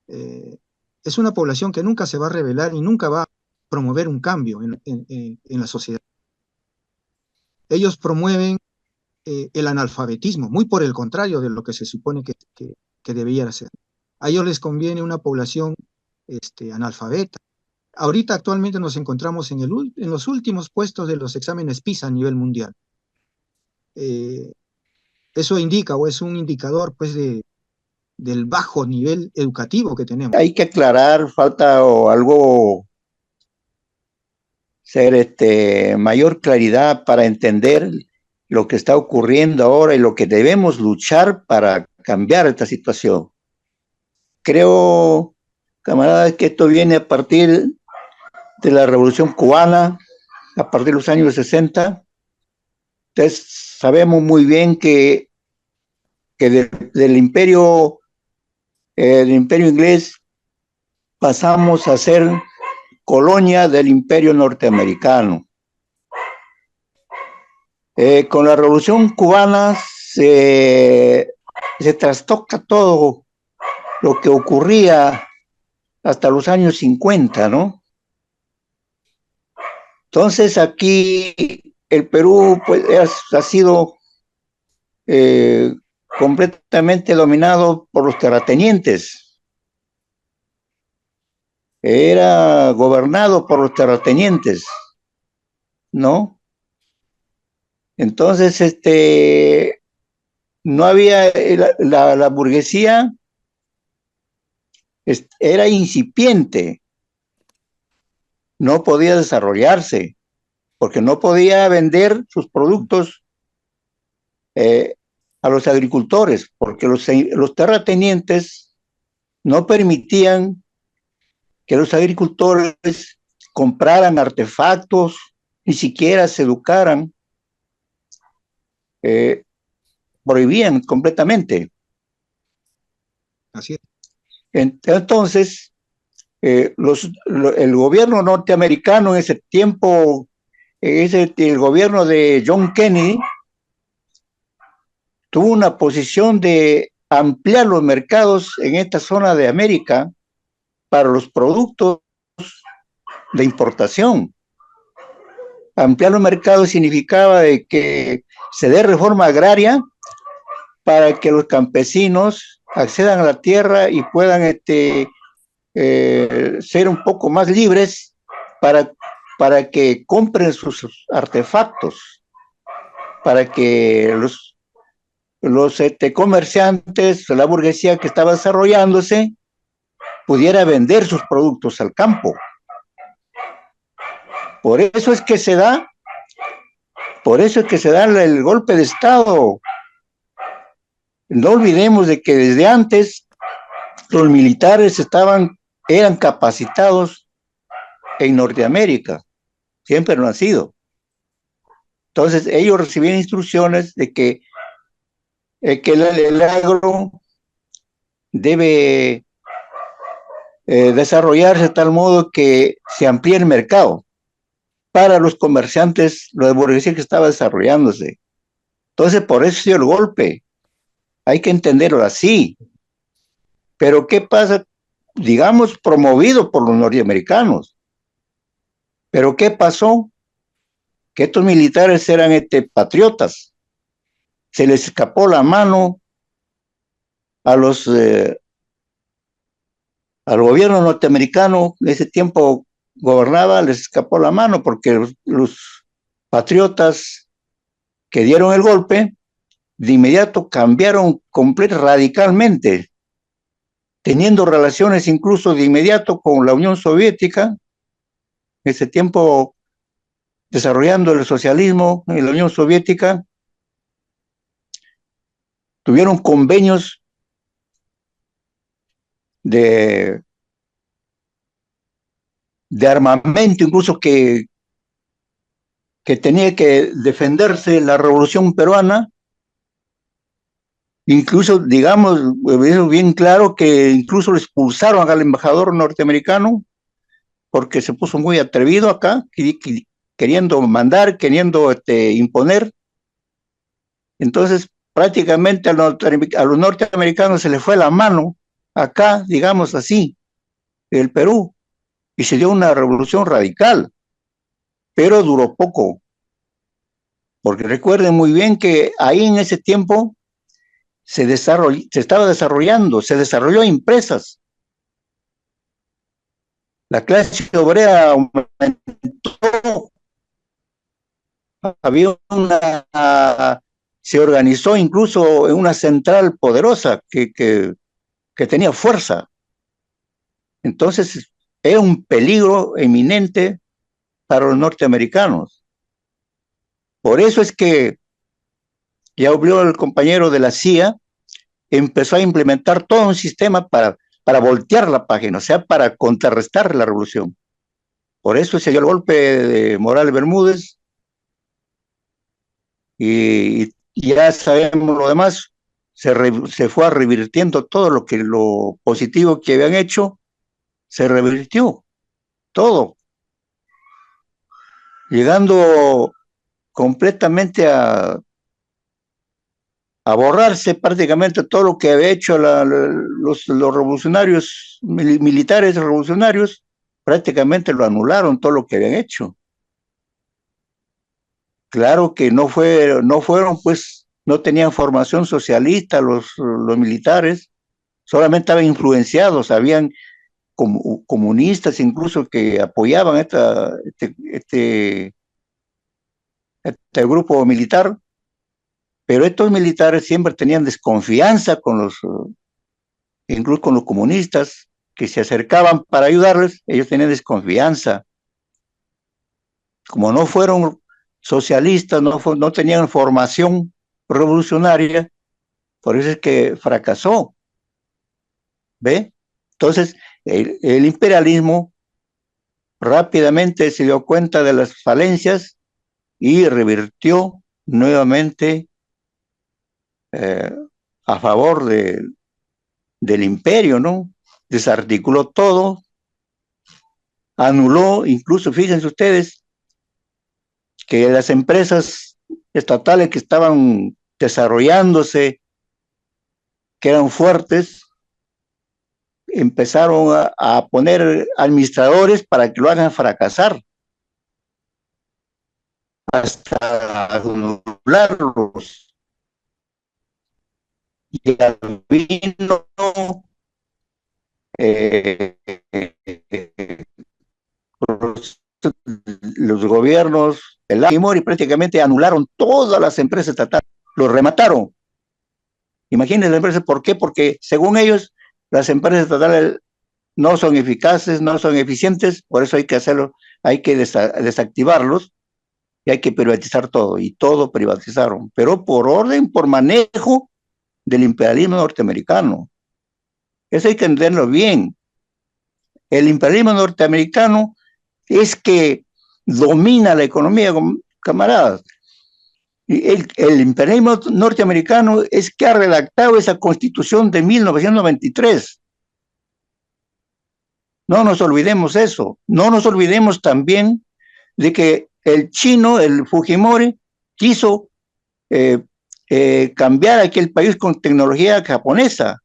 es una población que nunca se va a rebelar y nunca va a promover un cambio en la sociedad. Ellos promueven el analfabetismo, muy por el contrario de lo que se supone que debería ser. A ellos les conviene una población analfabeta. Ahorita actualmente nos encontramos en los últimos puestos de los exámenes PISA a nivel mundial. Eso indica o es un indicador pues del bajo nivel educativo que tenemos. Hay que aclarar, falta algo, ser mayor claridad para entender lo que está ocurriendo ahora y lo que debemos luchar para cambiar esta situación. Creo, camaradas, que esto viene a partir de la Revolución Cubana, a partir de los años 60. Entonces, sabemos muy bien que del imperio inglés pasamos a ser colonia del imperio norteamericano. Con la Revolución Cubana se trastoca todo lo que ocurría hasta los años 50, ¿no? Entonces aquí el Perú pues, ha sido completamente dominado por los terratenientes. Era gobernado por los terratenientes, ¿no? Entonces, no había, la burguesía era incipiente, no podía desarrollarse, porque no podía vender sus productos a los agricultores, porque los terratenientes no permitían que los agricultores compraran artefactos, ni siquiera se educaran, prohibían completamente. Así es. Entonces, el gobierno norteamericano en ese tiempo, el gobierno de John Kennedy, tuvo una posición de ampliar los mercados en esta zona de América para los productos de importación. Ampliar los mercados significaba de que se dé reforma agraria para que los campesinos accedan a la tierra y puedan ser un poco más libres para que compren sus artefactos, para que los comerciantes, la burguesía que estaba desarrollándose, pudiera vender sus productos al campo. Por eso es que se da el golpe de Estado. No olvidemos de que desde antes los militares eran capacitados en Norteamérica, siempre lo han sido. Entonces ellos recibían instrucciones de que el agro debe desarrollarse de tal modo que se amplíe el mercado para los comerciantes, la burguesía que estaba desarrollándose. Entonces, por eso dio el golpe. Hay que entenderlo así. Pero ¿qué pasa? Digamos, promovido por los norteamericanos. Pero ¿qué pasó? Que estos militares eran patriotas. Se les escapó la mano al gobierno norteamericano. En ese tiempo gobernaba, les escapó la mano porque los patriotas que dieron el golpe de inmediato cambiaron radicalmente, teniendo relaciones incluso de inmediato con la Unión Soviética, en ese tiempo desarrollando el socialismo en la Unión Soviética. Tuvieron convenios de armamento, incluso que tenía que defenderse la revolución peruana. Incluso, digamos, es bien claro que incluso lo expulsaron al embajador norteamericano porque se puso muy atrevido acá, queriendo mandar, queriendo imponer. Entonces, prácticamente a los norteamericanos se les fue la mano acá, digamos así, en el Perú, y se dio una revolución radical, pero duró poco, porque recuerden muy bien que ahí en ese tiempo se desarrolló empresas. La clase obrera aumentó, se organizó incluso en una central poderosa que tenía fuerza. Entonces, era un peligro eminente para los norteamericanos. Por eso es que ya habló el compañero de la CIA, empezó a implementar todo un sistema para voltear la página, o sea, para contrarrestar la revolución. Por eso se dio el golpe de Morales Bermúdez y ya sabemos lo demás. Se fue revirtiendo todo lo positivo que habían hecho, se revirtió todo, llegando completamente a borrarse prácticamente todo lo que había hecho los revolucionarios, militares revolucionarios, prácticamente lo anularon todo lo que habían hecho. Claro que no fueron pues no tenían formación socialista los militares, solamente estaban influenciados, habían comunistas incluso que apoyaban este grupo militar, pero estos militares siempre tenían desconfianza incluso con los comunistas que se acercaban para ayudarles, ellos tenían desconfianza. Como no fueron socialistas, no tenían formación revolucionaria, por eso es que fracasó. ¿Ve? Entonces, el imperialismo rápidamente se dio cuenta de las falencias y revirtió nuevamente a favor del imperio, ¿no? Desarticuló todo, anuló, incluso fíjense ustedes, que las empresas estatales que estaban desarrollándose, que eran fuertes, empezaron a poner administradores para que lo hagan fracasar, hasta anularlos. Y vino los gobiernos, el Fujimori prácticamente anularon todas las empresas estatales, los remataron. Imagínense las empresas, ¿por qué? Porque según ellos, las empresas estatales no son eficaces, no son eficientes, por eso hay que hacerlo, hay que desactivarlos y hay que privatizar todo, y todo privatizaron, pero por orden, por manejo del imperialismo norteamericano. Eso hay que entenderlo bien. El imperialismo norteamericano es que domina la economía, camaradas. El imperialismo norteamericano es que ha redactado esa constitución de 1993. No nos olvidemos eso. No nos olvidemos también de que el chino, el Fujimori, quiso cambiar aquel país con tecnología japonesa.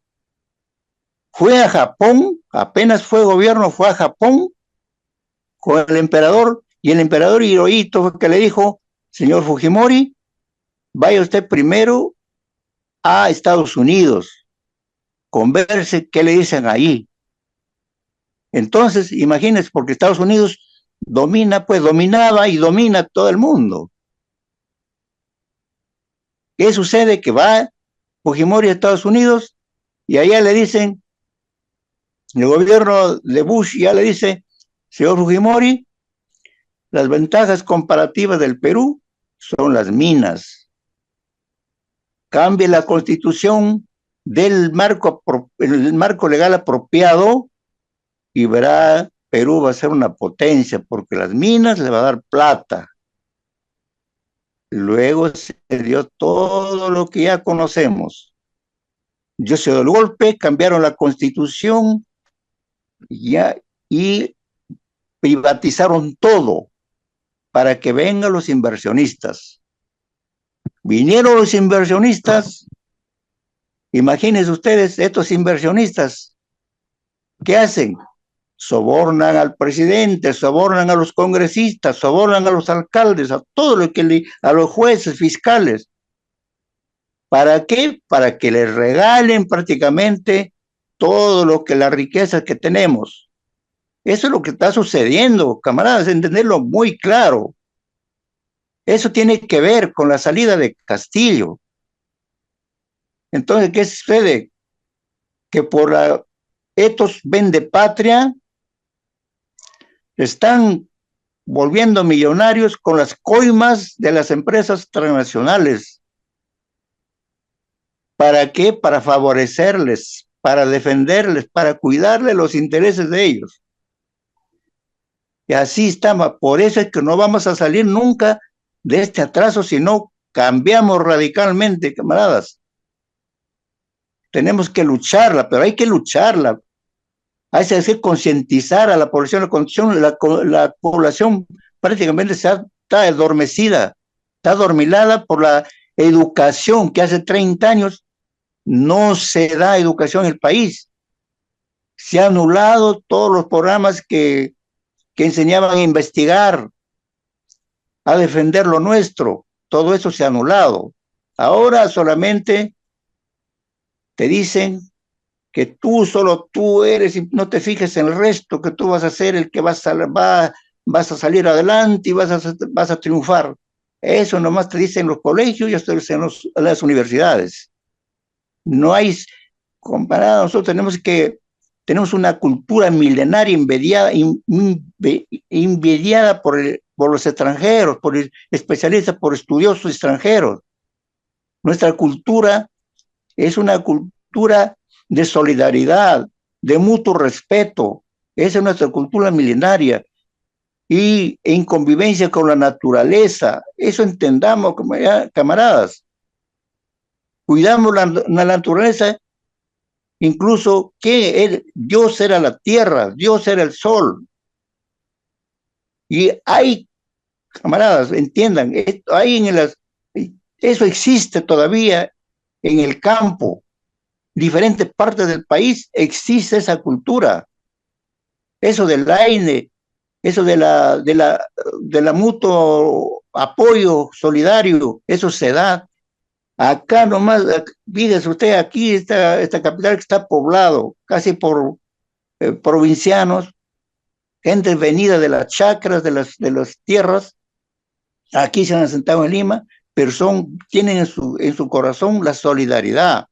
Fue a Japón, apenas fue gobierno, fue a Japón con el emperador, y el emperador Hirohito fue que le dijo: señor Fujimori, vaya usted primero a Estados Unidos, converse qué le dicen ahí. Entonces, imagínense, porque Estados Unidos dominaba y domina todo el mundo. ¿Qué sucede? Que va Fujimori a Estados Unidos y allá le dicen, el gobierno de Bush ya le dice: señor Fujimori, las ventajas comparativas del Perú son las minas. Cambie la constitución del el marco legal apropiado y verá, Perú va a ser una potencia porque las minas le va a dar plata. Luego se dio todo lo que ya conocemos. Yo se dio el golpe, cambiaron la constitución y privatizaron todo para que vengan los inversionistas. Vinieron los inversionistas, imagínense ustedes, estos inversionistas, ¿qué hacen? Sobornan al presidente, sobornan a los congresistas, sobornan a los alcaldes, a todo lo que a los jueces, fiscales. ¿Para qué? Para que les regalen prácticamente todo lo que las riquezas que tenemos. Eso es lo que está sucediendo, camaradas, entenderlo muy claro. Eso tiene que ver con la salida de Castillo. Entonces, ¿qué sucede? Que por estos vendepatria están volviendo millonarios con las coimas de las empresas transnacionales. ¿Para qué? Para favorecerles, para defenderles, para cuidarles los intereses de ellos. Y así estamos. Por eso es que no vamos a salir nunca de este atraso si no cambiamos radicalmente, camaradas. Tenemos que lucharla, pero hay que lucharla. Hay que hacer concientizar a la población. La población prácticamente está adormecida, está adormilada por la educación que hace 30 años no se da educación en el país. Se han anulado todos los programas que enseñaban a investigar, a defender lo nuestro. Todo eso se ha anulado. Ahora solamente te dicen que solo tú eres y no te fijes en el resto, que tú vas a ser el que vas a salir adelante y vas a triunfar. Eso nomás te dicen los colegios y hasta en las universidades. No hay, comparado, nosotros tenemos una cultura milenaria envidiada por los extranjeros, por especialistas, por estudiosos extranjeros. Nuestra cultura es una cultura de solidaridad, de mutuo respeto. Esa es nuestra cultura milenaria. Y en convivencia con la naturaleza. Eso entendamos, camaradas. Cuidamos la naturaleza, incluso que Dios era la tierra, Dios era el sol. Y hay, camaradas, entiendan, eso existe todavía en el campo. Diferentes partes del país existe esa cultura. Eso del aire, eso de la mutuo apoyo solidario, eso se da. Acá nomás, fíjese usted, aquí esta capital que está poblado casi por provincianos, gente venida de las chacras, de las tierras, aquí se han asentado en Lima, pero tienen en su corazón la solidaridad.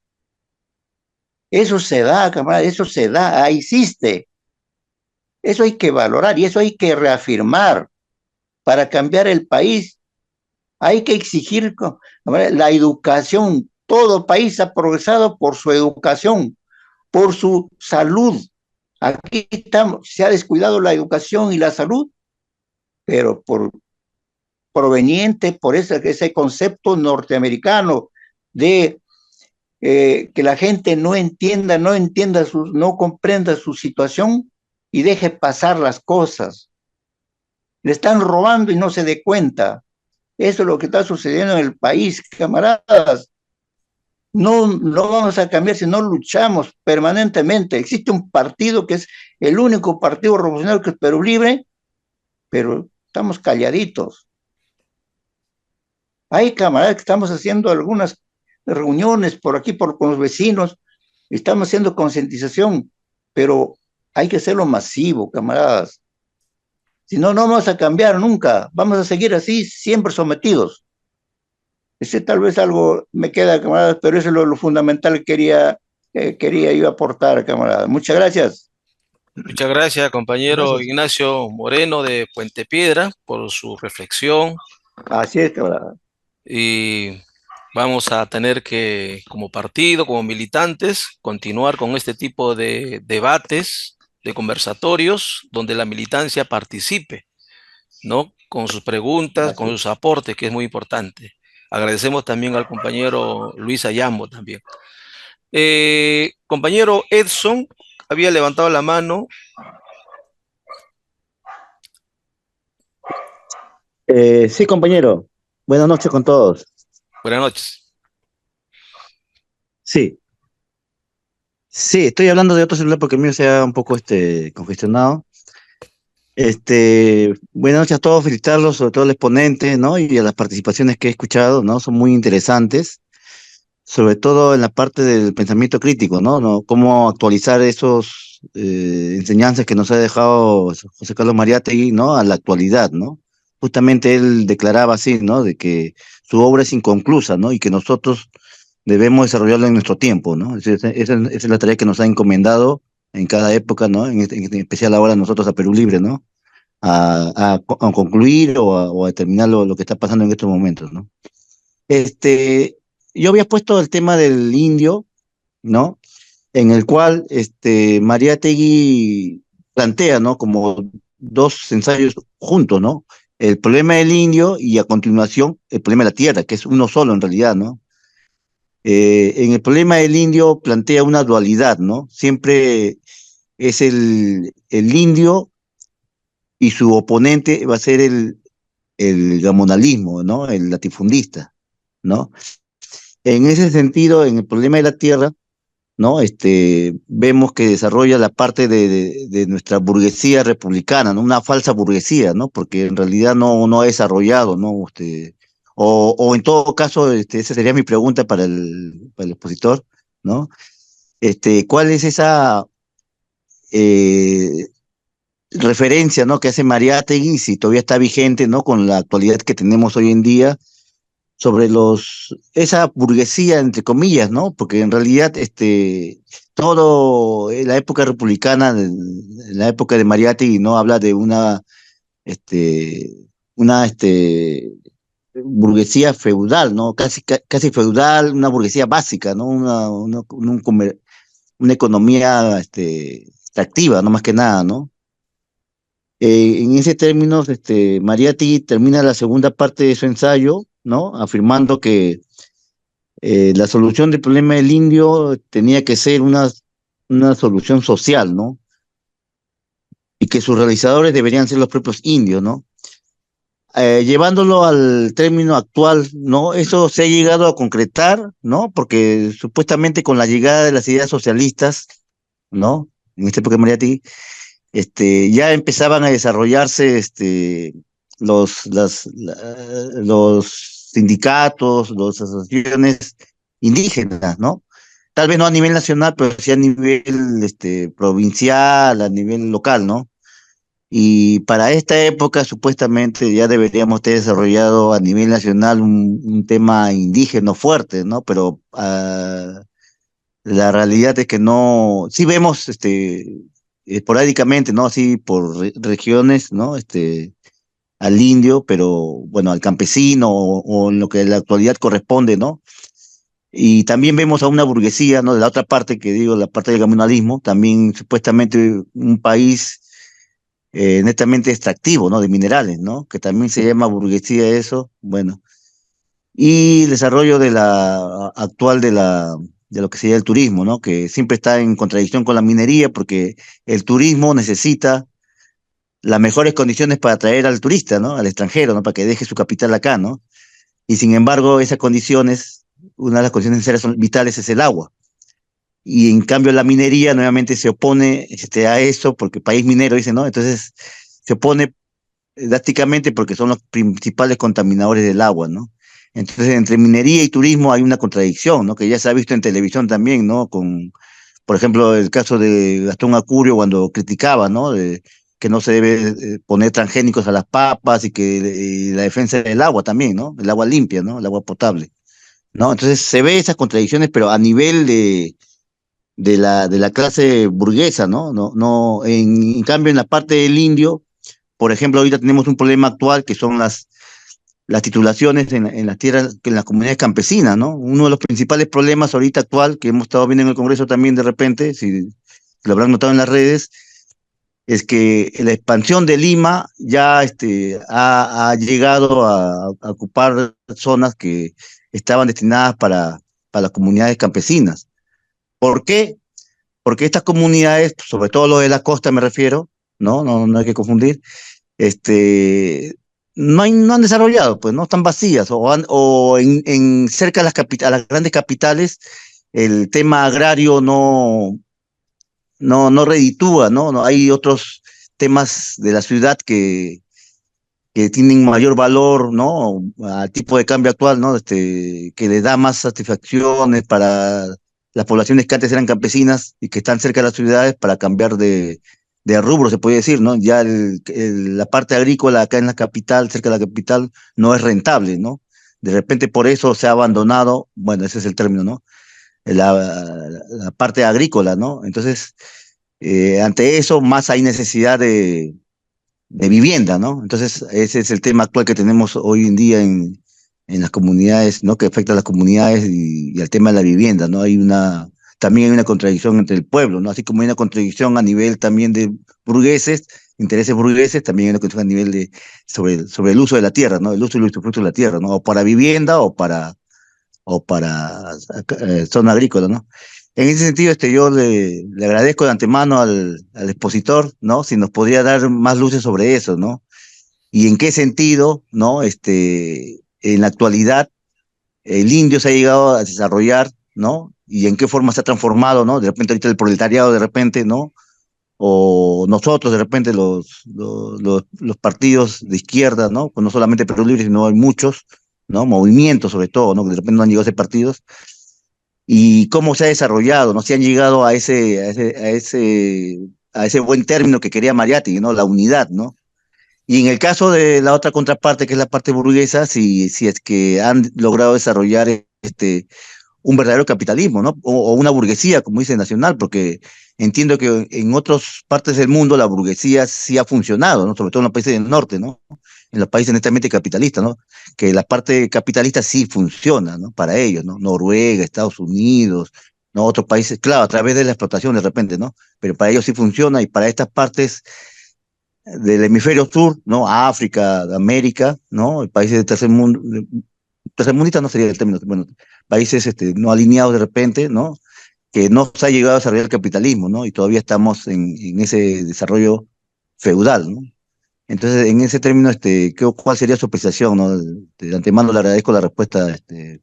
Eso se da, camarada, eso se da, existe. Eso hay que valorar y eso hay que reafirmar para cambiar el país. Hay que exigir la educación. Todo país ha progresado por su educación, por su salud. Aquí se ha descuidado la educación y la salud, pero proveniente por ese concepto norteamericano de que la gente no comprenda su situación y deje pasar las cosas. Le están robando y no se dé cuenta. Eso es lo que está sucediendo en el país, camaradas. No vamos a cambiar si no luchamos permanentemente. Existe un partido que es el único partido revolucionario que es Perú Libre, pero estamos calladitos. Hay camaradas que estamos haciendo algunas reuniones por aquí con los vecinos, estamos haciendo concientización, pero hay que hacerlo masivo, camaradas. Si no, no vamos a cambiar nunca. Vamos a seguir así, siempre sometidos. Ese tal vez algo me queda, camaradas, pero eso es lo fundamental que quería yo aportar, camaradas. Muchas gracias. Muchas gracias, compañero Gracias. Ignacio Moreno de Puente Piedra, por su reflexión. Así es, camarada. Y vamos a tener que, como partido, como militantes, continuar con este tipo de debates, de conversatorios, donde la militancia participe, ¿no? Con sus preguntas, con sus aportes, que es muy importante. Agradecemos también al compañero Luis Ayambo también. Compañero Edson había levantado la mano. Sí, compañero. Buenas noches con todos. Buenas noches. Sí. Sí, estoy hablando de otro celular porque el mío se ha un poco congestionado. Buenas noches a todos, felicitarlos, sobre todo al exponente, ¿no? Y a las participaciones que he escuchado, ¿no? Son muy interesantes, sobre todo en la parte del pensamiento crítico, ¿no? Cómo actualizar esos enseñanzas que nos ha dejado José Carlos Mariátegui, ¿no? A la actualidad, ¿no? Justamente él declaraba así, ¿no? De que su obra es inconclusa, ¿no? Y que nosotros debemos desarrollarla en nuestro tiempo, ¿no? Esa es la tarea que nos ha encomendado en cada época, ¿no? En especial ahora nosotros a Perú Libre, ¿no? A concluir o a terminar lo que está pasando en estos momentos, ¿no? Yo había puesto el tema del indio, ¿no? En el cual Mariátegui plantea, ¿no? Como dos ensayos juntos, ¿no? El problema del indio y a continuación el problema de la tierra, que es uno solo en realidad, ¿no? En el problema del indio plantea una dualidad, ¿no? Siempre es el indio y su oponente va a ser el gamonalismo, ¿no? El latifundista, ¿no? En ese sentido, en el problema de la tierra, ¿no? Vemos que desarrolla la parte de nuestra burguesía republicana, ¿no? Una falsa burguesía, ¿no? Porque en realidad no ha desarrollado, ¿no? O en todo caso, esa sería mi pregunta para el expositor, ¿no? ¿Cuál es esa eh, referencia, ¿no? Que hace Mariátegui, si todavía está vigente, ¿no? Con la actualidad que tenemos hoy en día, sobre esa burguesía, entre comillas, ¿no? Porque en realidad, todo en la época republicana, en la época de Mariátegui, ¿no? Habla de este, una burguesía feudal, ¿no? Casi feudal, una burguesía básica, ¿no? Una economía, extractiva, no más que nada, ¿no? En ese término, Mariátegui termina la segunda parte de su ensayo, ¿no? Afirmando que la solución del problema del indio tenía que ser una solución social, ¿no? Y que sus realizadores deberían ser los propios indios, ¿no? Llevándolo al término actual, ¿no? Eso se ha llegado a concretar, ¿no? Porque supuestamente con la llegada de las ideas socialistas, ¿no? En esta época de Mariátegui, ya empezaban a desarrollarse los sindicatos, las asociaciones indígenas, ¿no? Tal vez no a nivel nacional, pero sí a nivel provincial, a nivel local, ¿no? Y para esta época supuestamente ya deberíamos tener desarrollado a nivel nacional un tema indígena fuerte, ¿no? Pero la realidad es que no, sí vemos esporádicamente, ¿no? Así por regiones, ¿no? Al indio, pero bueno, al campesino o en lo que en la actualidad corresponde, ¿no? Y también vemos a una burguesía, ¿no? De la otra parte, que digo, la parte del comunalismo, también supuestamente un país netamente extractivo, ¿no? De minerales, ¿no? Que también se llama burguesía eso, bueno. Y el desarrollo de la actual de lo que sería el turismo, ¿no? Que siempre está en contradicción con la minería porque el turismo necesita las mejores condiciones para atraer al turista, ¿no? Al extranjero, ¿no? Para que deje su capital acá, ¿no? Y sin embargo, esas condiciones, una de las condiciones necesarias vitales es el agua. Y en cambio la minería nuevamente se opone a eso, porque país minero dice, ¿no? Entonces se opone drásticamente porque son los principales contaminadores del agua, ¿no? Entonces entre minería y turismo hay una contradicción, ¿no? Que ya se ha visto en televisión también, ¿no? Por ejemplo, el caso de Gastón Acurio cuando criticaba, ¿no? Que no se debe poner transgénicos a las papas y la defensa del agua también, ¿no? El agua limpia, ¿no? El agua potable, ¿no? Entonces se ve esas contradicciones, pero a nivel de la clase burguesa, ¿no? No, en cambio, en la parte del indio, por ejemplo, ahorita tenemos un problema actual que son las titulaciones en las tierras, en las comunidades campesinas, ¿no? Uno de los principales problemas ahorita actual, que hemos estado viendo en el Congreso también de repente, si lo habrán notado en las redes, es que la expansión de Lima ya ha llegado a ocupar zonas que estaban destinadas para las comunidades campesinas. ¿Por qué? Porque estas comunidades, sobre todo lo de la costa me refiero, no hay que confundir, no han desarrollado, pues no están vacías, o en cerca de a las grandes capitales, el tema agrario no reditúa, ¿no? No hay otros temas de la ciudad que tienen mayor valor, ¿no? Al tipo de cambio actual, ¿no? Que le da más satisfacciones para las poblaciones que antes eran campesinas y que están cerca de las ciudades para cambiar de rubro, se puede decir, ¿no? Ya la parte agrícola acá en la capital, cerca de la capital, no es rentable, ¿no? De repente por eso se ha abandonado, bueno, ese es el término, ¿no? La parte agrícola, ¿no? Entonces, ante eso, más hay necesidad de vivienda, ¿no? Entonces, ese es el tema actual que tenemos hoy en día en las comunidades, ¿no? Que afecta a las comunidades y al tema de la vivienda, ¿no? También hay una contradicción entre el pueblo, ¿no? Así como hay una contradicción a nivel también de burgueses, intereses burgueses, también hay una contradicción a nivel sobre el uso de la tierra, ¿no? El uso y el usufructo de la tierra, ¿no? O para vivienda o para zona agrícola, ¿no? En ese sentido, yo le agradezco de antemano al expositor, ¿no? Si nos podría dar más luces sobre eso, ¿no? Y en qué sentido, ¿no? En la actualidad, el indio se ha llegado a desarrollar, ¿no? Y en qué forma se ha transformado, ¿no? De repente ahorita el proletariado, de repente, ¿no? O nosotros, de repente, los partidos de izquierda, ¿no? Pues no solamente Perú Libre, sino hay muchos, ¿no? Movimientos sobre todo, ¿no? Que de repente no han llegado a ser partidos, y cómo se ha desarrollado, ¿no? Si han llegado a ese buen término que quería Mariátegui, ¿no? La unidad, ¿no? Y en el caso de la otra contraparte, que es la parte burguesa, si es que han logrado desarrollar un verdadero capitalismo, ¿no? O una burguesía, como dice Nacional, porque entiendo que en otras partes del mundo la burguesía sí ha funcionado, ¿no? Sobre todo en los países del norte, ¿no? En los países netamente capitalistas, ¿no? Que la parte capitalista sí funciona, ¿no? Para ellos, ¿no? Noruega, Estados Unidos, ¿no? Otros países, claro, a través de la explotación de repente, ¿no? Pero para ellos sí funciona y para estas partes del hemisferio sur, ¿no? África, América, ¿no? Países del tercer mundo, tercermundista no sería el término, bueno, países no alineados de repente, ¿no? Que no se ha llegado a desarrollar el capitalismo, ¿no? Y todavía estamos en ese desarrollo feudal, ¿no? Entonces, en ese término, ¿cuál sería su apreciación, no? De antemano le agradezco la respuesta,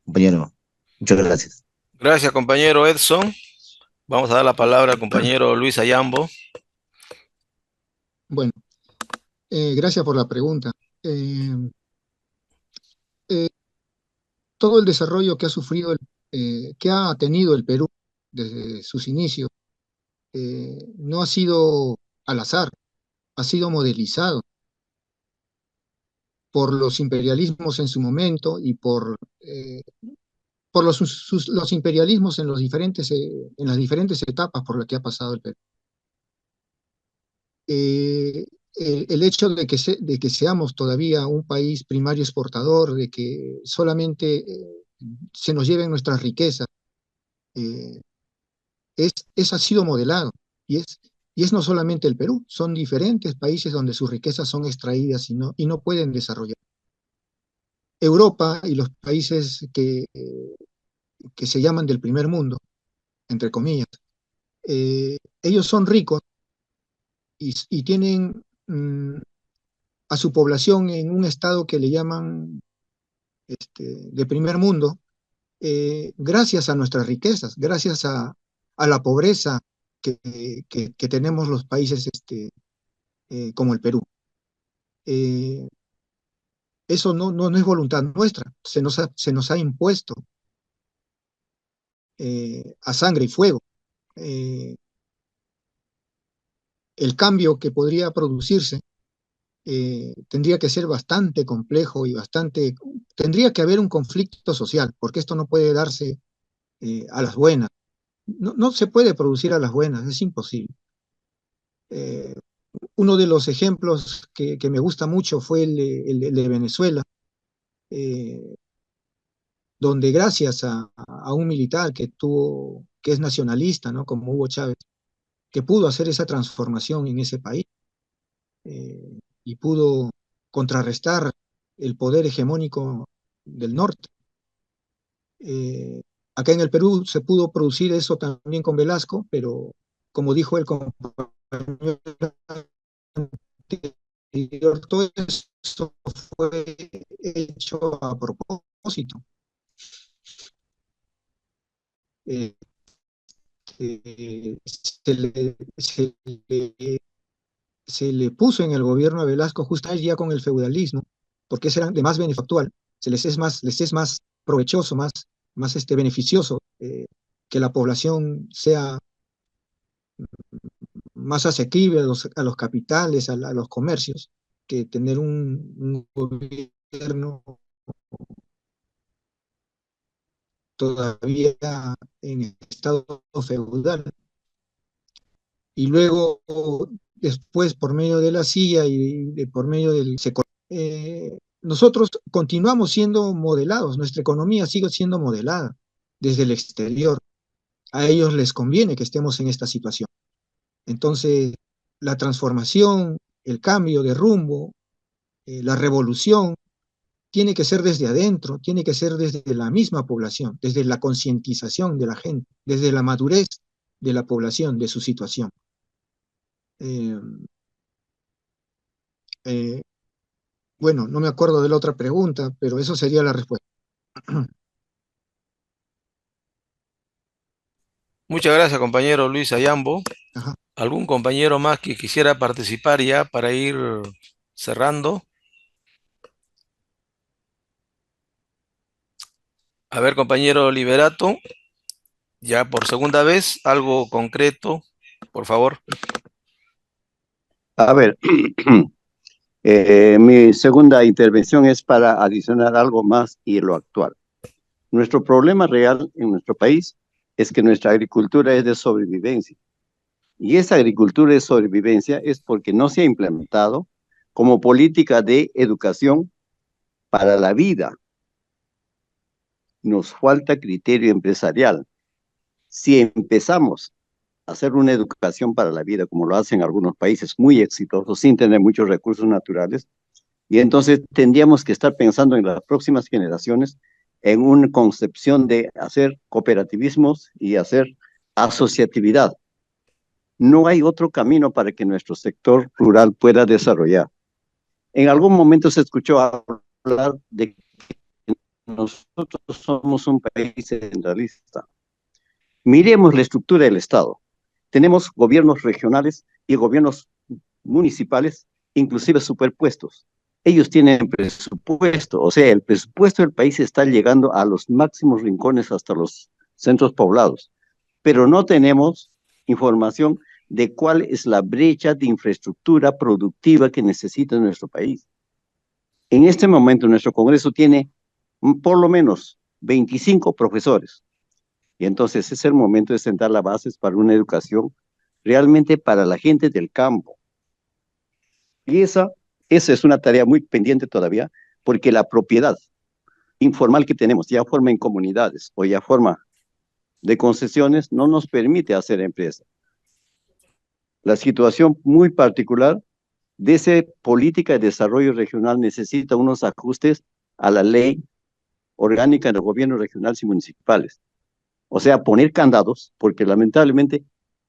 compañero. Muchas gracias. Gracias, compañero Edson. Vamos a dar la palabra al compañero Luis Ayambo. Bueno, gracias por la pregunta. Todo el desarrollo que ha sufrido, que ha tenido el Perú desde sus inicios, no ha sido al azar, ha sido modelizado por los imperialismos en su momento y por los imperialismos en las diferentes etapas por las que ha pasado el Perú. El hecho de que seamos todavía un país primario exportador, de que solamente se nos lleven nuestras riquezas, eh, ha sido modelado. Y es no solamente el Perú, son diferentes países donde sus riquezas son extraídas y no pueden desarrollar. Europa y los países que se llaman del primer mundo, entre comillas, ellos son ricos y tienen a su población en un estado que le llaman de primer mundo, gracias a nuestras riquezas, gracias a la pobreza que tenemos los países como el Perú. Eso no es voluntad nuestra, se nos ha impuesto a sangre y fuego. El cambio que podría producirse tendría que ser bastante complejo y tendría que haber un conflicto social, porque esto no puede darse a las buenas. No se puede producir a las buenas, es imposible. Uno de los ejemplos que me gusta mucho fue el de Venezuela, donde gracias a un militar que es nacionalista, ¿no? Como Hugo Chávez, que pudo hacer esa transformación en ese país y pudo contrarrestar el poder hegemónico del norte. Acá en el Perú se pudo producir eso también con Velasco, pero como dijo el compañero anterior, todo eso fue hecho a propósito. Se le puso en el gobierno a Velasco justamente ya con el feudalismo, porque ese era de más benefactual, les es más provechoso, más beneficioso que la población sea más asequible a los capitales, a los comercios, que tener un gobierno todavía en estado feudal. Y luego, después, por medio de la CIA por medio del... nosotros continuamos siendo modelados, nuestra economía sigue siendo modelada desde el exterior. A ellos les conviene que estemos en esta situación. Entonces, la transformación, el cambio de rumbo, la revolución, tiene que ser desde adentro, tiene que ser desde la misma población, desde la concientización de la gente, desde la madurez de la población, de su situación. Bueno, no me acuerdo de la otra pregunta, pero eso sería la respuesta. Muchas gracias, compañero Luis Ayambo. Ajá. ¿Algún compañero más que quisiera participar ya para ir cerrando? A ver, compañero Liberato, ya por segunda vez, algo concreto, por favor. A ver, mi segunda intervención es para adicionar algo más y lo actual. Nuestro problema real en nuestro país es que nuestra agricultura es de sobrevivencia. Y esa agricultura de sobrevivencia es porque no se ha implementado como política de educación para la vida. Nos falta criterio empresarial. Si empezamos a hacer una educación para la vida, como lo hacen algunos países muy exitosos, sin tener muchos recursos naturales, y entonces tendríamos que estar pensando en las próximas generaciones en una concepción de hacer cooperativismos y hacer asociatividad. No hay otro camino para que nuestro sector rural pueda desarrollar. En algún momento se escuchó hablar de que nosotros somos un país centralista. Miremos la estructura del Estado. Tenemos gobiernos regionales y gobiernos municipales, inclusive superpuestos. Ellos tienen presupuesto, o sea, el presupuesto del país está llegando a los máximos rincones hasta los centros poblados, pero no tenemos información de cuál es la brecha de infraestructura productiva que necesita nuestro país. En este momento, nuestro Congreso tiene por lo menos 25 profesores, y entonces es el momento de sentar las bases para una educación realmente para la gente del campo. Y esa es una tarea muy pendiente todavía, porque la propiedad informal que tenemos, ya forma en comunidades o ya forma de concesiones, no nos permite hacer empresa. La situación muy particular de esa política de desarrollo regional necesita unos ajustes a la ley orgánica de los gobiernos regionales y municipales. O sea, poner candados, porque lamentablemente,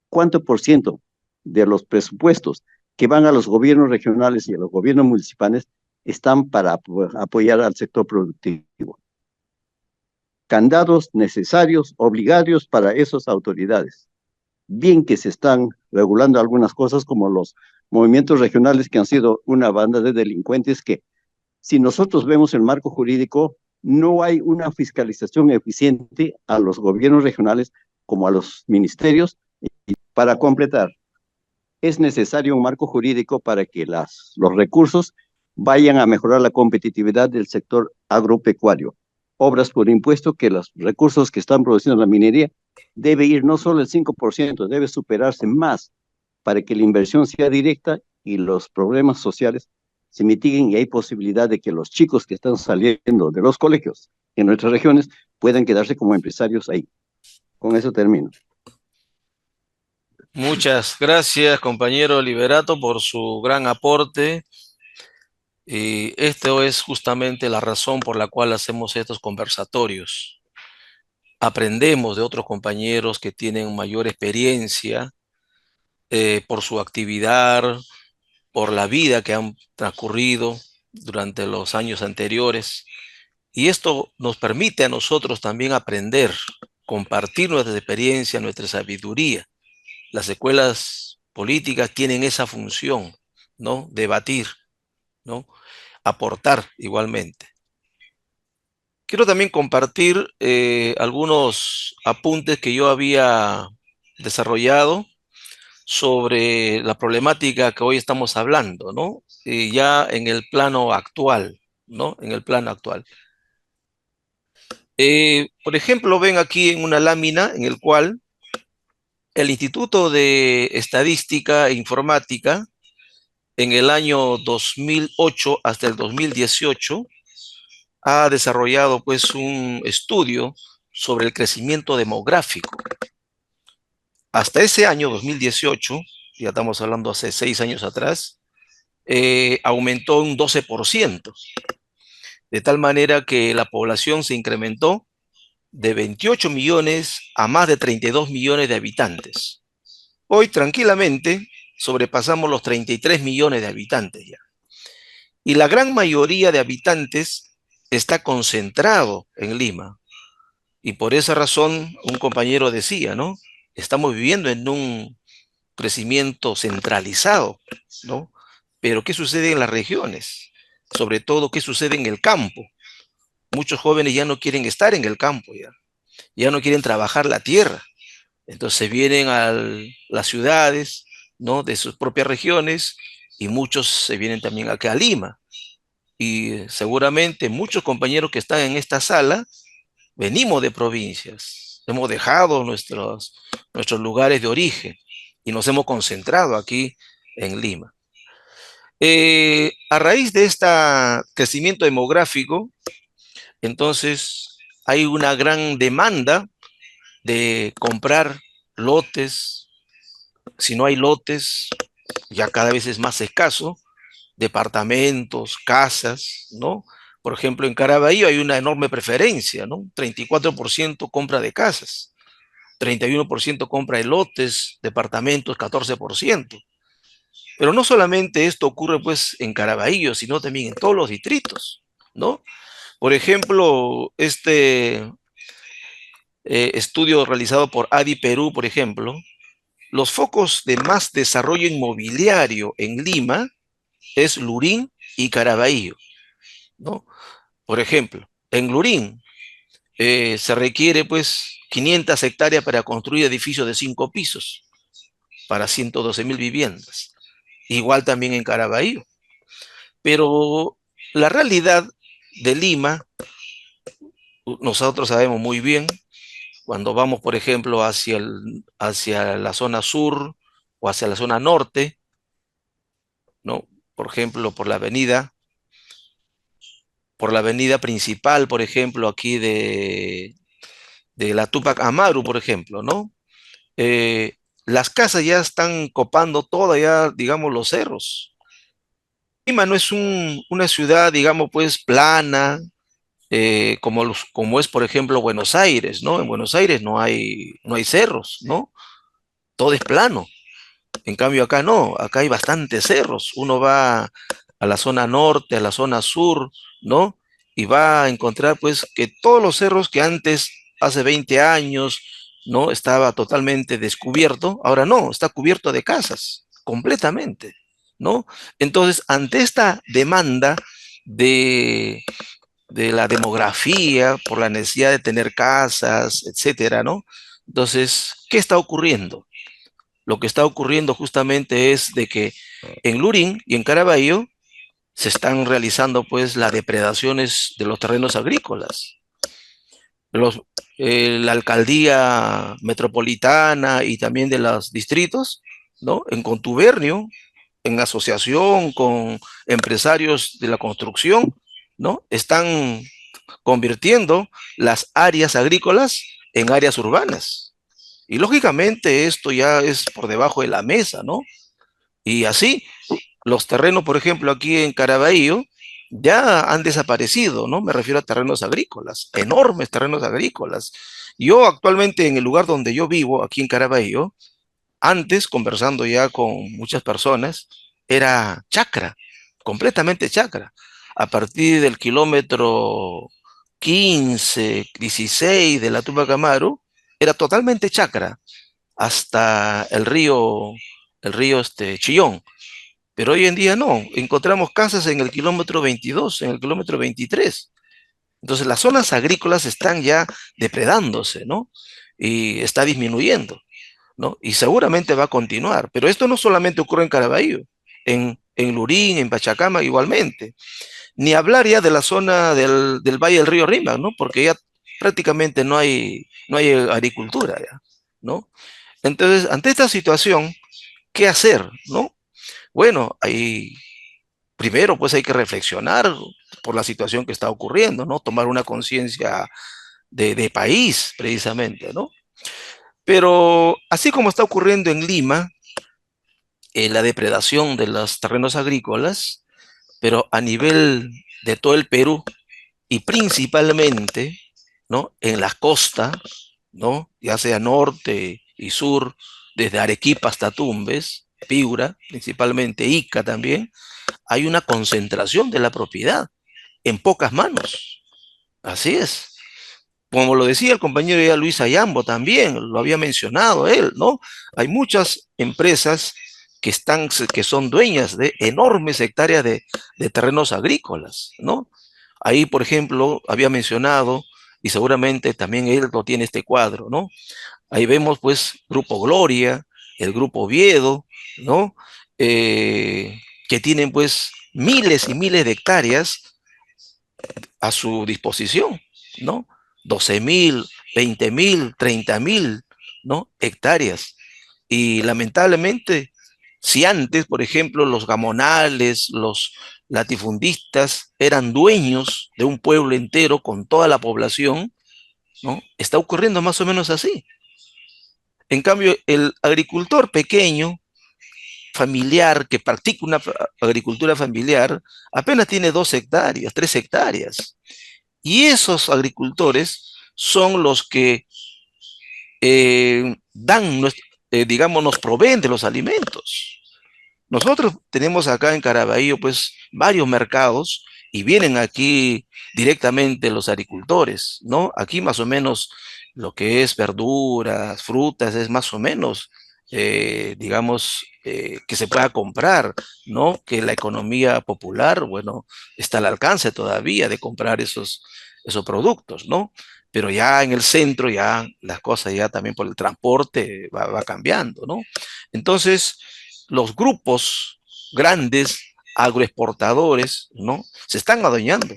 ¿cuánto por ciento de los presupuestos que van a los gobiernos regionales y a los gobiernos municipales están para apoyar al sector productivo? Candados necesarios, obligatorios para esas autoridades. Bien que se están regulando algunas cosas como los movimientos regionales que han sido una banda de delincuentes que, si nosotros vemos el marco jurídico, no hay una fiscalización eficiente a los gobiernos regionales como a los ministerios. Y para completar, es necesario un marco jurídico para que los recursos vayan a mejorar la competitividad del sector agropecuario. Obras por impuesto que los recursos que están produciendo la minería debe ir no solo el 5%, debe superarse más para que la inversión sea directa y los problemas sociales se mitiguen y hay posibilidad de que los chicos que están saliendo de los colegios en nuestras regiones puedan quedarse como empresarios ahí. Con eso termino. Muchas gracias, compañero Liberato, por su gran aporte. Y esto es justamente la razón por la cual hacemos estos conversatorios. Aprendemos de otros compañeros que tienen mayor experiencia por su actividad, por la vida que han transcurrido durante los años anteriores. Y esto nos permite a nosotros también aprender, compartir nuestra experiencia, nuestra sabiduría. Las escuelas políticas tienen esa función, ¿no? Debatir, ¿no? Aportar igualmente. Quiero también compartir algunos apuntes que yo había desarrollado sobre la problemática que hoy estamos hablando, ¿no? Ya en el plano actual, ¿no? En el plano actual. Por ejemplo, ven aquí en una lámina en el cual el Instituto de Estadística e Informática en el año 2008 hasta el 2018 ha desarrollado pues un estudio sobre el crecimiento demográfico. Hasta ese año 2018, ya estamos hablando hace 6 años atrás, aumentó un 12%, de tal manera que la población se incrementó de 28 millones a más de 32 millones de habitantes. Hoy tranquilamente sobrepasamos los 33 millones de habitantes ya. Y la gran mayoría de habitantes está concentrado en Lima. Y por esa razón un compañero decía, ¿no? Estamos viviendo en un crecimiento centralizado, ¿no? Pero ¿qué sucede en las regiones? Sobre todo, ¿qué sucede en el campo? muchos jóvenes ya no quieren estar en el campo, ya no quieren trabajar la tierra. Entonces vienen a las ciudades, ¿no? De sus propias regiones, y muchos se vienen también acá a Lima. Y seguramente muchos compañeros que están en esta sala venimos de provincias, hemos dejado nuestros lugares de origen y nos hemos concentrado aquí en Lima. A raíz de este crecimiento demográfico, entonces hay una gran demanda de comprar lotes. Si no hay lotes, ya cada vez es más escaso, departamentos, casas, ¿no? Por ejemplo, en Caraballo hay una enorme preferencia, ¿no? 34% compra de casas, 31% compra de lotes, departamentos, 14%. Pero no solamente esto ocurre pues en Caraballo, sino también en todos los distritos, ¿no? Por ejemplo, este estudio realizado por ADI Perú, por ejemplo, los focos de más desarrollo inmobiliario en Lima es Lurín y Caraballo, ¿no? Por ejemplo, en Lurín se requiere pues 500 hectáreas para construir edificios de 5 pisos para 112.000 viviendas. Igual también en Caraballo. Pero la realidad de Lima, nosotros sabemos muy bien, cuando vamos, por ejemplo, hacia la zona sur o hacia la zona norte, ¿no? Por ejemplo, por la avenida principal, por ejemplo, aquí de la Túpac Amaru, por ejemplo, ¿no? Las casas ya están copando toda ya, digamos, los cerros. Lima no es una ciudad, digamos, pues plana, como es, por ejemplo, Buenos Aires, ¿no? En Buenos Aires no hay cerros, ¿no? Todo es plano. En cambio acá no, acá hay bastantes cerros. Uno va a la zona norte, a la zona sur, ¿no? Y va a encontrar pues que todos los cerros que antes, hace 20 años, ¿no? Estaba totalmente descubierto, ahora no, está cubierto de casas, completamente, ¿no? Entonces, ante esta demanda de la demografía, por la necesidad de tener casas, etcétera, ¿no? Entonces, ¿qué está ocurriendo? Lo que está ocurriendo justamente es de que en Lurín y en Caraballo se están realizando pues las depredaciones de los terrenos agrícolas. La alcaldía metropolitana y también de los distritos, ¿no? En contubernio, en asociación con empresarios de la construcción, ¿no? Están convirtiendo las áreas agrícolas en áreas urbanas. Y lógicamente esto ya es por debajo de la mesa, ¿no? Y así, los terrenos, por ejemplo, aquí en Caraballo, ya han desaparecido, ¿no? Me refiero a terrenos agrícolas, enormes terrenos agrícolas. Yo actualmente en el lugar donde yo vivo, aquí en Caraballo, antes, conversando ya con muchas personas, era chacra, completamente chacra. A partir del kilómetro 15, 16 de la Tupac Amaru, era totalmente chacra, hasta el río Chillón. Pero hoy en día no, encontramos casas en el kilómetro 22, en el kilómetro 23. Entonces las zonas agrícolas están ya depredándose, ¿no? Y está disminuyendo, ¿no? Y seguramente va a continuar. Pero esto no solamente ocurre en Caraballo, en Lurín, en Pachacama igualmente. Ni hablar ya de la zona del Valle del Río Rímac, ¿no? Porque ya prácticamente no hay agricultura ya, ¿no? Entonces, ante esta situación, ¿qué hacer, no? Bueno, primero pues hay que reflexionar por la situación que está ocurriendo, ¿no? Tomar una conciencia de país, precisamente, ¿no? Pero así como está ocurriendo en Lima, la depredación de los terrenos agrícolas, pero a nivel de todo el Perú y principalmente, ¿no? En la costa, ¿no? Ya sea norte y sur, desde Arequipa hasta Tumbes, Piura, principalmente Ica también, hay una concentración de la propiedad en pocas manos. Así es. Como lo decía el compañero ya Luis Ayambo también, lo había mencionado él, ¿no? Hay muchas empresas que son dueñas de enormes hectáreas de terrenos agrícolas, ¿no? Ahí, por ejemplo, había mencionado, y seguramente también él lo tiene este cuadro, ¿no? Ahí vemos, pues, Grupo Gloria, el Grupo Oviedo, ¿no? Que tienen, pues, miles y miles de hectáreas a su disposición, ¿no? 12.000, 20.000, 30.000, ¿no? Hectáreas. Y lamentablemente, si antes, por ejemplo, los gamonales, los latifundistas eran dueños de un pueblo entero con toda la población, ¿no? Está ocurriendo más o menos así. En cambio, el agricultor pequeño, familiar, que practica una agricultura familiar, apenas tiene 2 hectáreas, 3 hectáreas. Y esos agricultores son los que digamos, nos proveen de los alimentos. Nosotros tenemos acá en Caraballo, pues, varios mercados y vienen aquí directamente los agricultores, ¿no? Aquí más o menos lo que es verduras, frutas, es más o menos, digamos, que se pueda comprar, ¿no? Que la economía popular, bueno, está al alcance todavía de comprar esos productos, ¿no? Pero ya en el centro, ya las cosas ya también por el transporte va cambiando, ¿no? Entonces, los grupos grandes, agroexportadores, ¿no? Se están adueñando.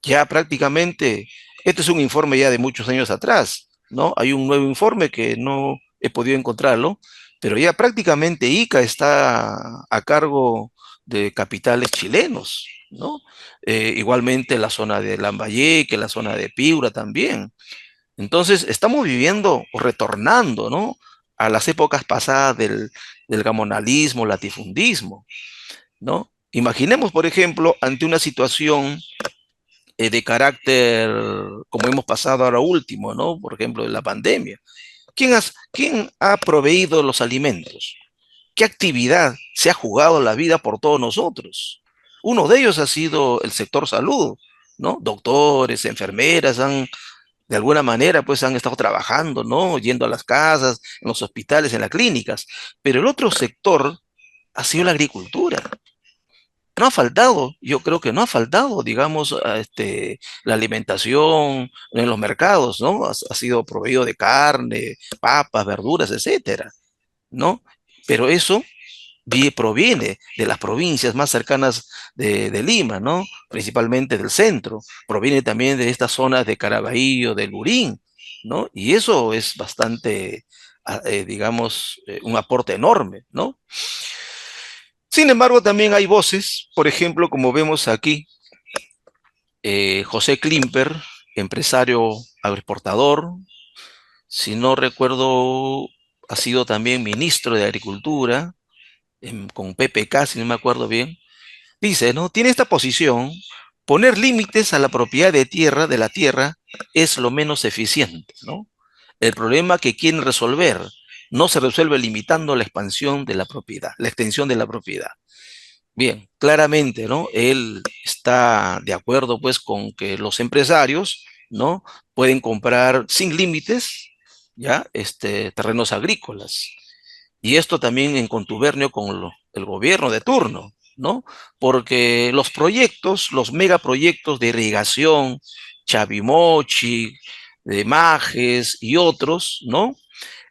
Ya prácticamente, este es un informe ya de muchos años atrás, ¿no? Hay un nuevo informe que no he podido encontrarlo, pero ya prácticamente Ica está a cargo de capitales chilenos, ¿no? Igualmente la zona de Lambayeque, la zona de Piura también. Entonces, estamos viviendo o retornando, ¿no? A las épocas pasadas del gamonalismo, latifundismo, ¿no? Imaginemos, por ejemplo, ante una situación de carácter, como hemos pasado ahora último, ¿no? Por ejemplo, de la pandemia. ¿Quién ha proveído los alimentos? ¿Qué actividad se ha jugado la vida por todos nosotros? Uno de ellos ha sido el sector salud, ¿no? Doctores, enfermeras han de alguna manera, pues han estado trabajando, ¿no? Yendo a las casas, en los hospitales, en las clínicas. Pero el otro sector ha sido la agricultura. No ha faltado, yo creo que no ha faltado, digamos, la alimentación en los mercados, ¿no? Ha sido proveído de carne, papas, verduras, etcétera, ¿no? Pero eso proviene de las provincias más cercanas de Lima, ¿no? Principalmente del centro. Proviene también de estas zonas de Caraballo, del Lurín, ¿no? Y eso es bastante, digamos, un aporte enorme, ¿no? Sin embargo, también hay voces, por ejemplo, como vemos aquí, José Klimper, empresario agroexportador, si no recuerdo, ha sido también ministro de Agricultura, con PPK, si no me acuerdo bien. Dice, ¿no? Tiene esta posición, poner límites a la propiedad de tierra, de la tierra, es lo menos eficiente, ¿no? El problema que quieren resolver no se resuelve limitando la expansión de la propiedad, la extensión de la propiedad. Bien, claramente, ¿no? Él está de acuerdo, pues, con que los empresarios, ¿no? Pueden comprar sin límites, ¿ya? Terrenos agrícolas. Y esto también en contubernio con el gobierno de turno, ¿no? Porque los proyectos, los megaproyectos de irrigación, Chavimochi, de Majes y otros, ¿no?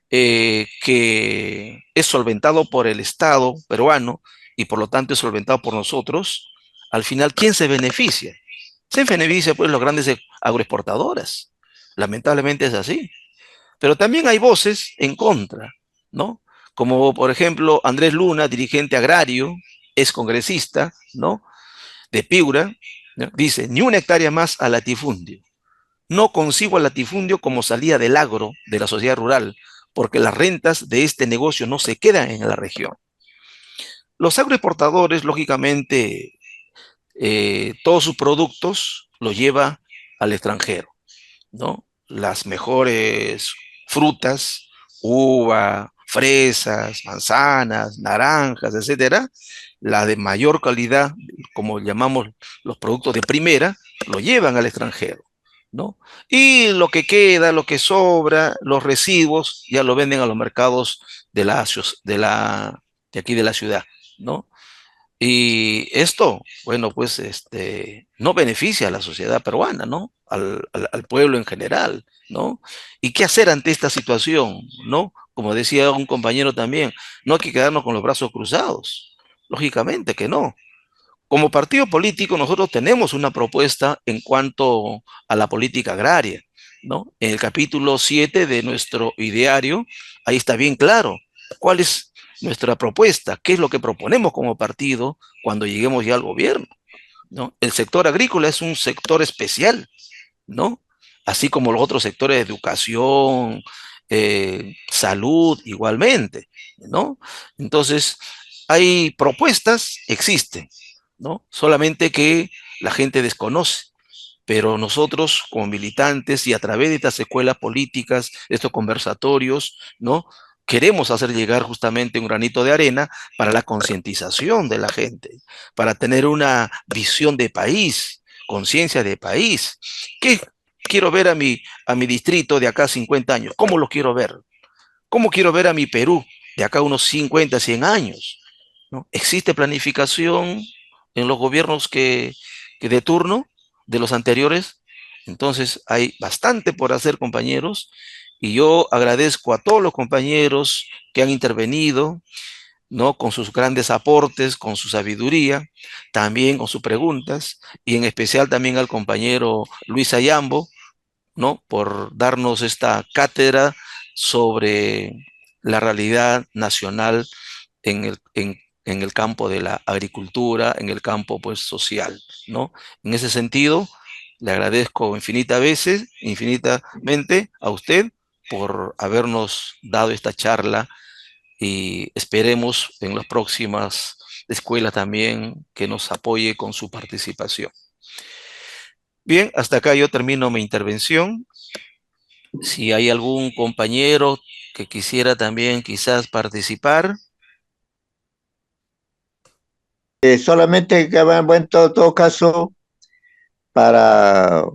Que es solventado por el Estado peruano y por lo tanto es solventado por nosotros, al final, ¿quién se beneficia? Se beneficia pues los grandes agroexportadoras. Lamentablemente es así. Pero también hay voces en contra, ¿no? Como por ejemplo Andrés Luna, dirigente agrario, es congresista, ¿no? De Piura, ¿no? Dice, ni 1 hectárea más al latifundio. No concibo al latifundio como salida del agro, de la sociedad rural, porque las rentas de este negocio no se quedan en la región. Los agroexportadores, lógicamente, todos sus productos los lleva al extranjero, ¿no? Las mejores frutas, uva, fresas, manzanas, naranjas, etcétera, la de mayor calidad, como llamamos los productos de primera, lo llevan al extranjero, ¿no? Y lo que queda, lo que sobra, los residuos, ya lo venden a los mercados de aquí de la ciudad, ¿no? Y esto, bueno, pues no beneficia a la sociedad peruana, ¿no? Al pueblo en general, ¿no? ¿Y qué hacer ante esta situación, ¿no? Como decía un compañero también, no hay que quedarnos con los brazos cruzados. Lógicamente que no. Como partido político, nosotros tenemos una propuesta en cuanto a la política agraria, ¿no? En el capítulo 7 de nuestro ideario, ahí está bien claro cuál es nuestra propuesta, qué es lo que proponemos como partido cuando lleguemos ya al gobierno, ¿no? El sector agrícola es un sector especial, ¿no? Así como los otros sectores de educación, salud, igualmente, ¿no? Entonces, hay propuestas, existen, ¿no? Solamente que la gente desconoce. Pero nosotros, como militantes y a través de estas escuelas políticas, estos conversatorios, ¿no? Queremos hacer llegar justamente un granito de arena para la concientización de la gente, para tener una visión de país, conciencia de país. ¿Qué quiero ver a mi distrito de acá a 50 años? ¿Cómo lo quiero ver? ¿Cómo quiero ver a mi Perú de acá a unos 50, 100 años? ¿No? ¿Existe planificación en los gobiernos que de turno de los anteriores? Entonces hay bastante por hacer, compañeros, y yo agradezco a todos los compañeros que han intervenido, ¿no? Con sus grandes aportes, con su sabiduría, también con sus preguntas, y en especial también al compañero Luis Ayambo, ¿no? Por darnos esta cátedra sobre la realidad nacional en el campo de la agricultura, en el campo pues social, ¿no? En ese sentido, le agradezco infinitamente a usted por habernos dado esta charla y esperemos en las próximas escuelas también que nos apoye con su participación. Bien, hasta acá yo termino mi intervención. Si hay algún compañero que quisiera también quizás participar. Solamente que, bueno, en todo caso, para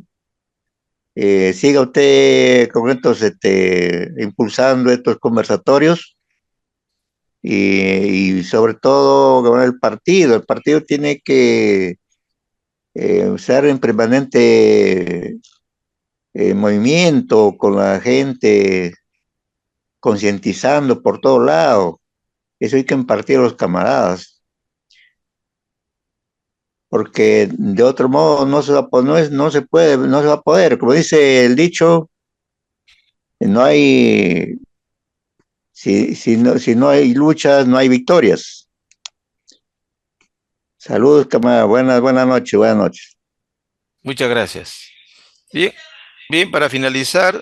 siga usted con estos, impulsando estos conversatorios y sobre todo con el partido tiene que ser en permanente movimiento con la gente, concientizando por todos lados. Eso hay que impartir a los camaradas, porque de otro modo no se va, no se puede, no se va a poder. Como dice el dicho, no hay, si no hay luchas, no hay victorias. Saludos, camarada. Buenas noches, buenas noches. Muchas gracias. Bien, bien, para finalizar,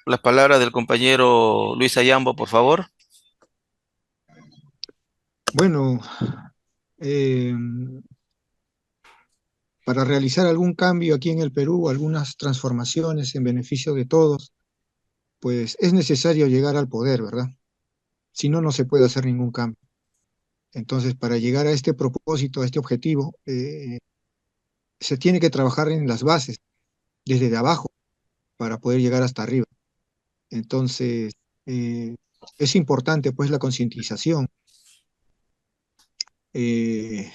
las palabras del compañero Luis Ayambo, por favor. Bueno, eh, para realizar algún cambio aquí en el Perú, algunas transformaciones en beneficio de todos, pues es necesario llegar al poder, ¿verdad? Si no, no se puede hacer ningún cambio. Entonces, para llegar a este propósito, a este objetivo, se tiene que trabajar en las bases, desde de abajo, para poder llegar hasta arriba. Entonces, es importante pues la concientización. Eh,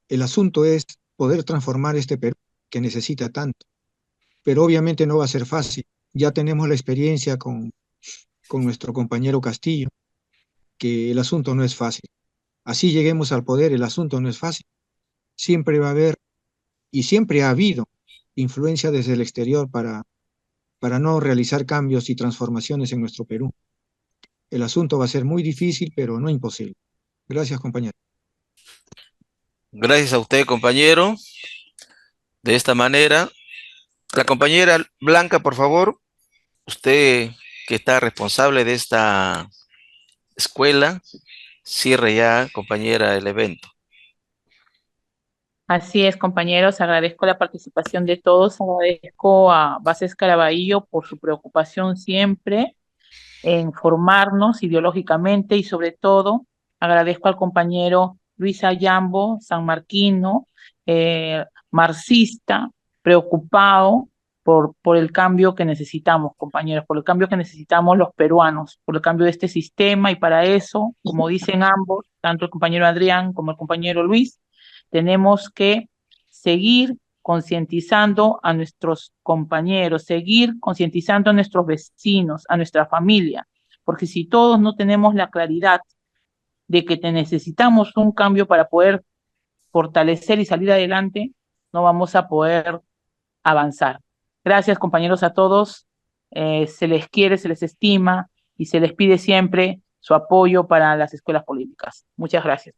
el asunto es poder transformar este Perú que necesita tanto, pero obviamente no va a ser fácil. Ya tenemos la experiencia con nuestro compañero Castillo, que el asunto no es fácil. Así lleguemos al poder, el asunto no es fácil. Siempre va a haber y siempre ha habido influencia desde el exterior para no realizar cambios y transformaciones en nuestro Perú. El asunto va a ser muy difícil, pero no imposible. Gracias, compañero. Gracias a usted, compañero. De esta manera, la compañera Blanca, por favor, usted que está responsable de esta escuela, cierre ya, compañera, el evento. Así es, compañeros, agradezco la participación de todos, agradezco a Bases Caraballo por su preocupación siempre en formarnos ideológicamente y sobre todo agradezco al compañero Luis Ayambo, sanmarquino, marxista, preocupado por el cambio que necesitamos, compañeros, por el cambio que necesitamos los peruanos, por el cambio de este sistema, y para eso, como dicen ambos, tanto el compañero Adrián como el compañero Luis, tenemos que seguir concientizando a nuestros compañeros, seguir concientizando a nuestros vecinos, a nuestra familia, porque si todos no tenemos la claridad de que necesitamos un cambio para poder fortalecer y salir adelante, no vamos a poder avanzar. Gracias, compañeros, a todos. Se les quiere, se les estima y se les pide siempre su apoyo para las escuelas políticas. Muchas gracias.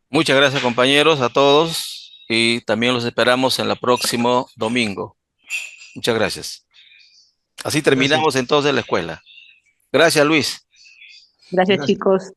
Muchas gracias, compañeros, a todos, y también los esperamos en el próximo domingo. Muchas gracias. Así terminamos entonces la escuela. Gracias, Luis. Gracias, chicos.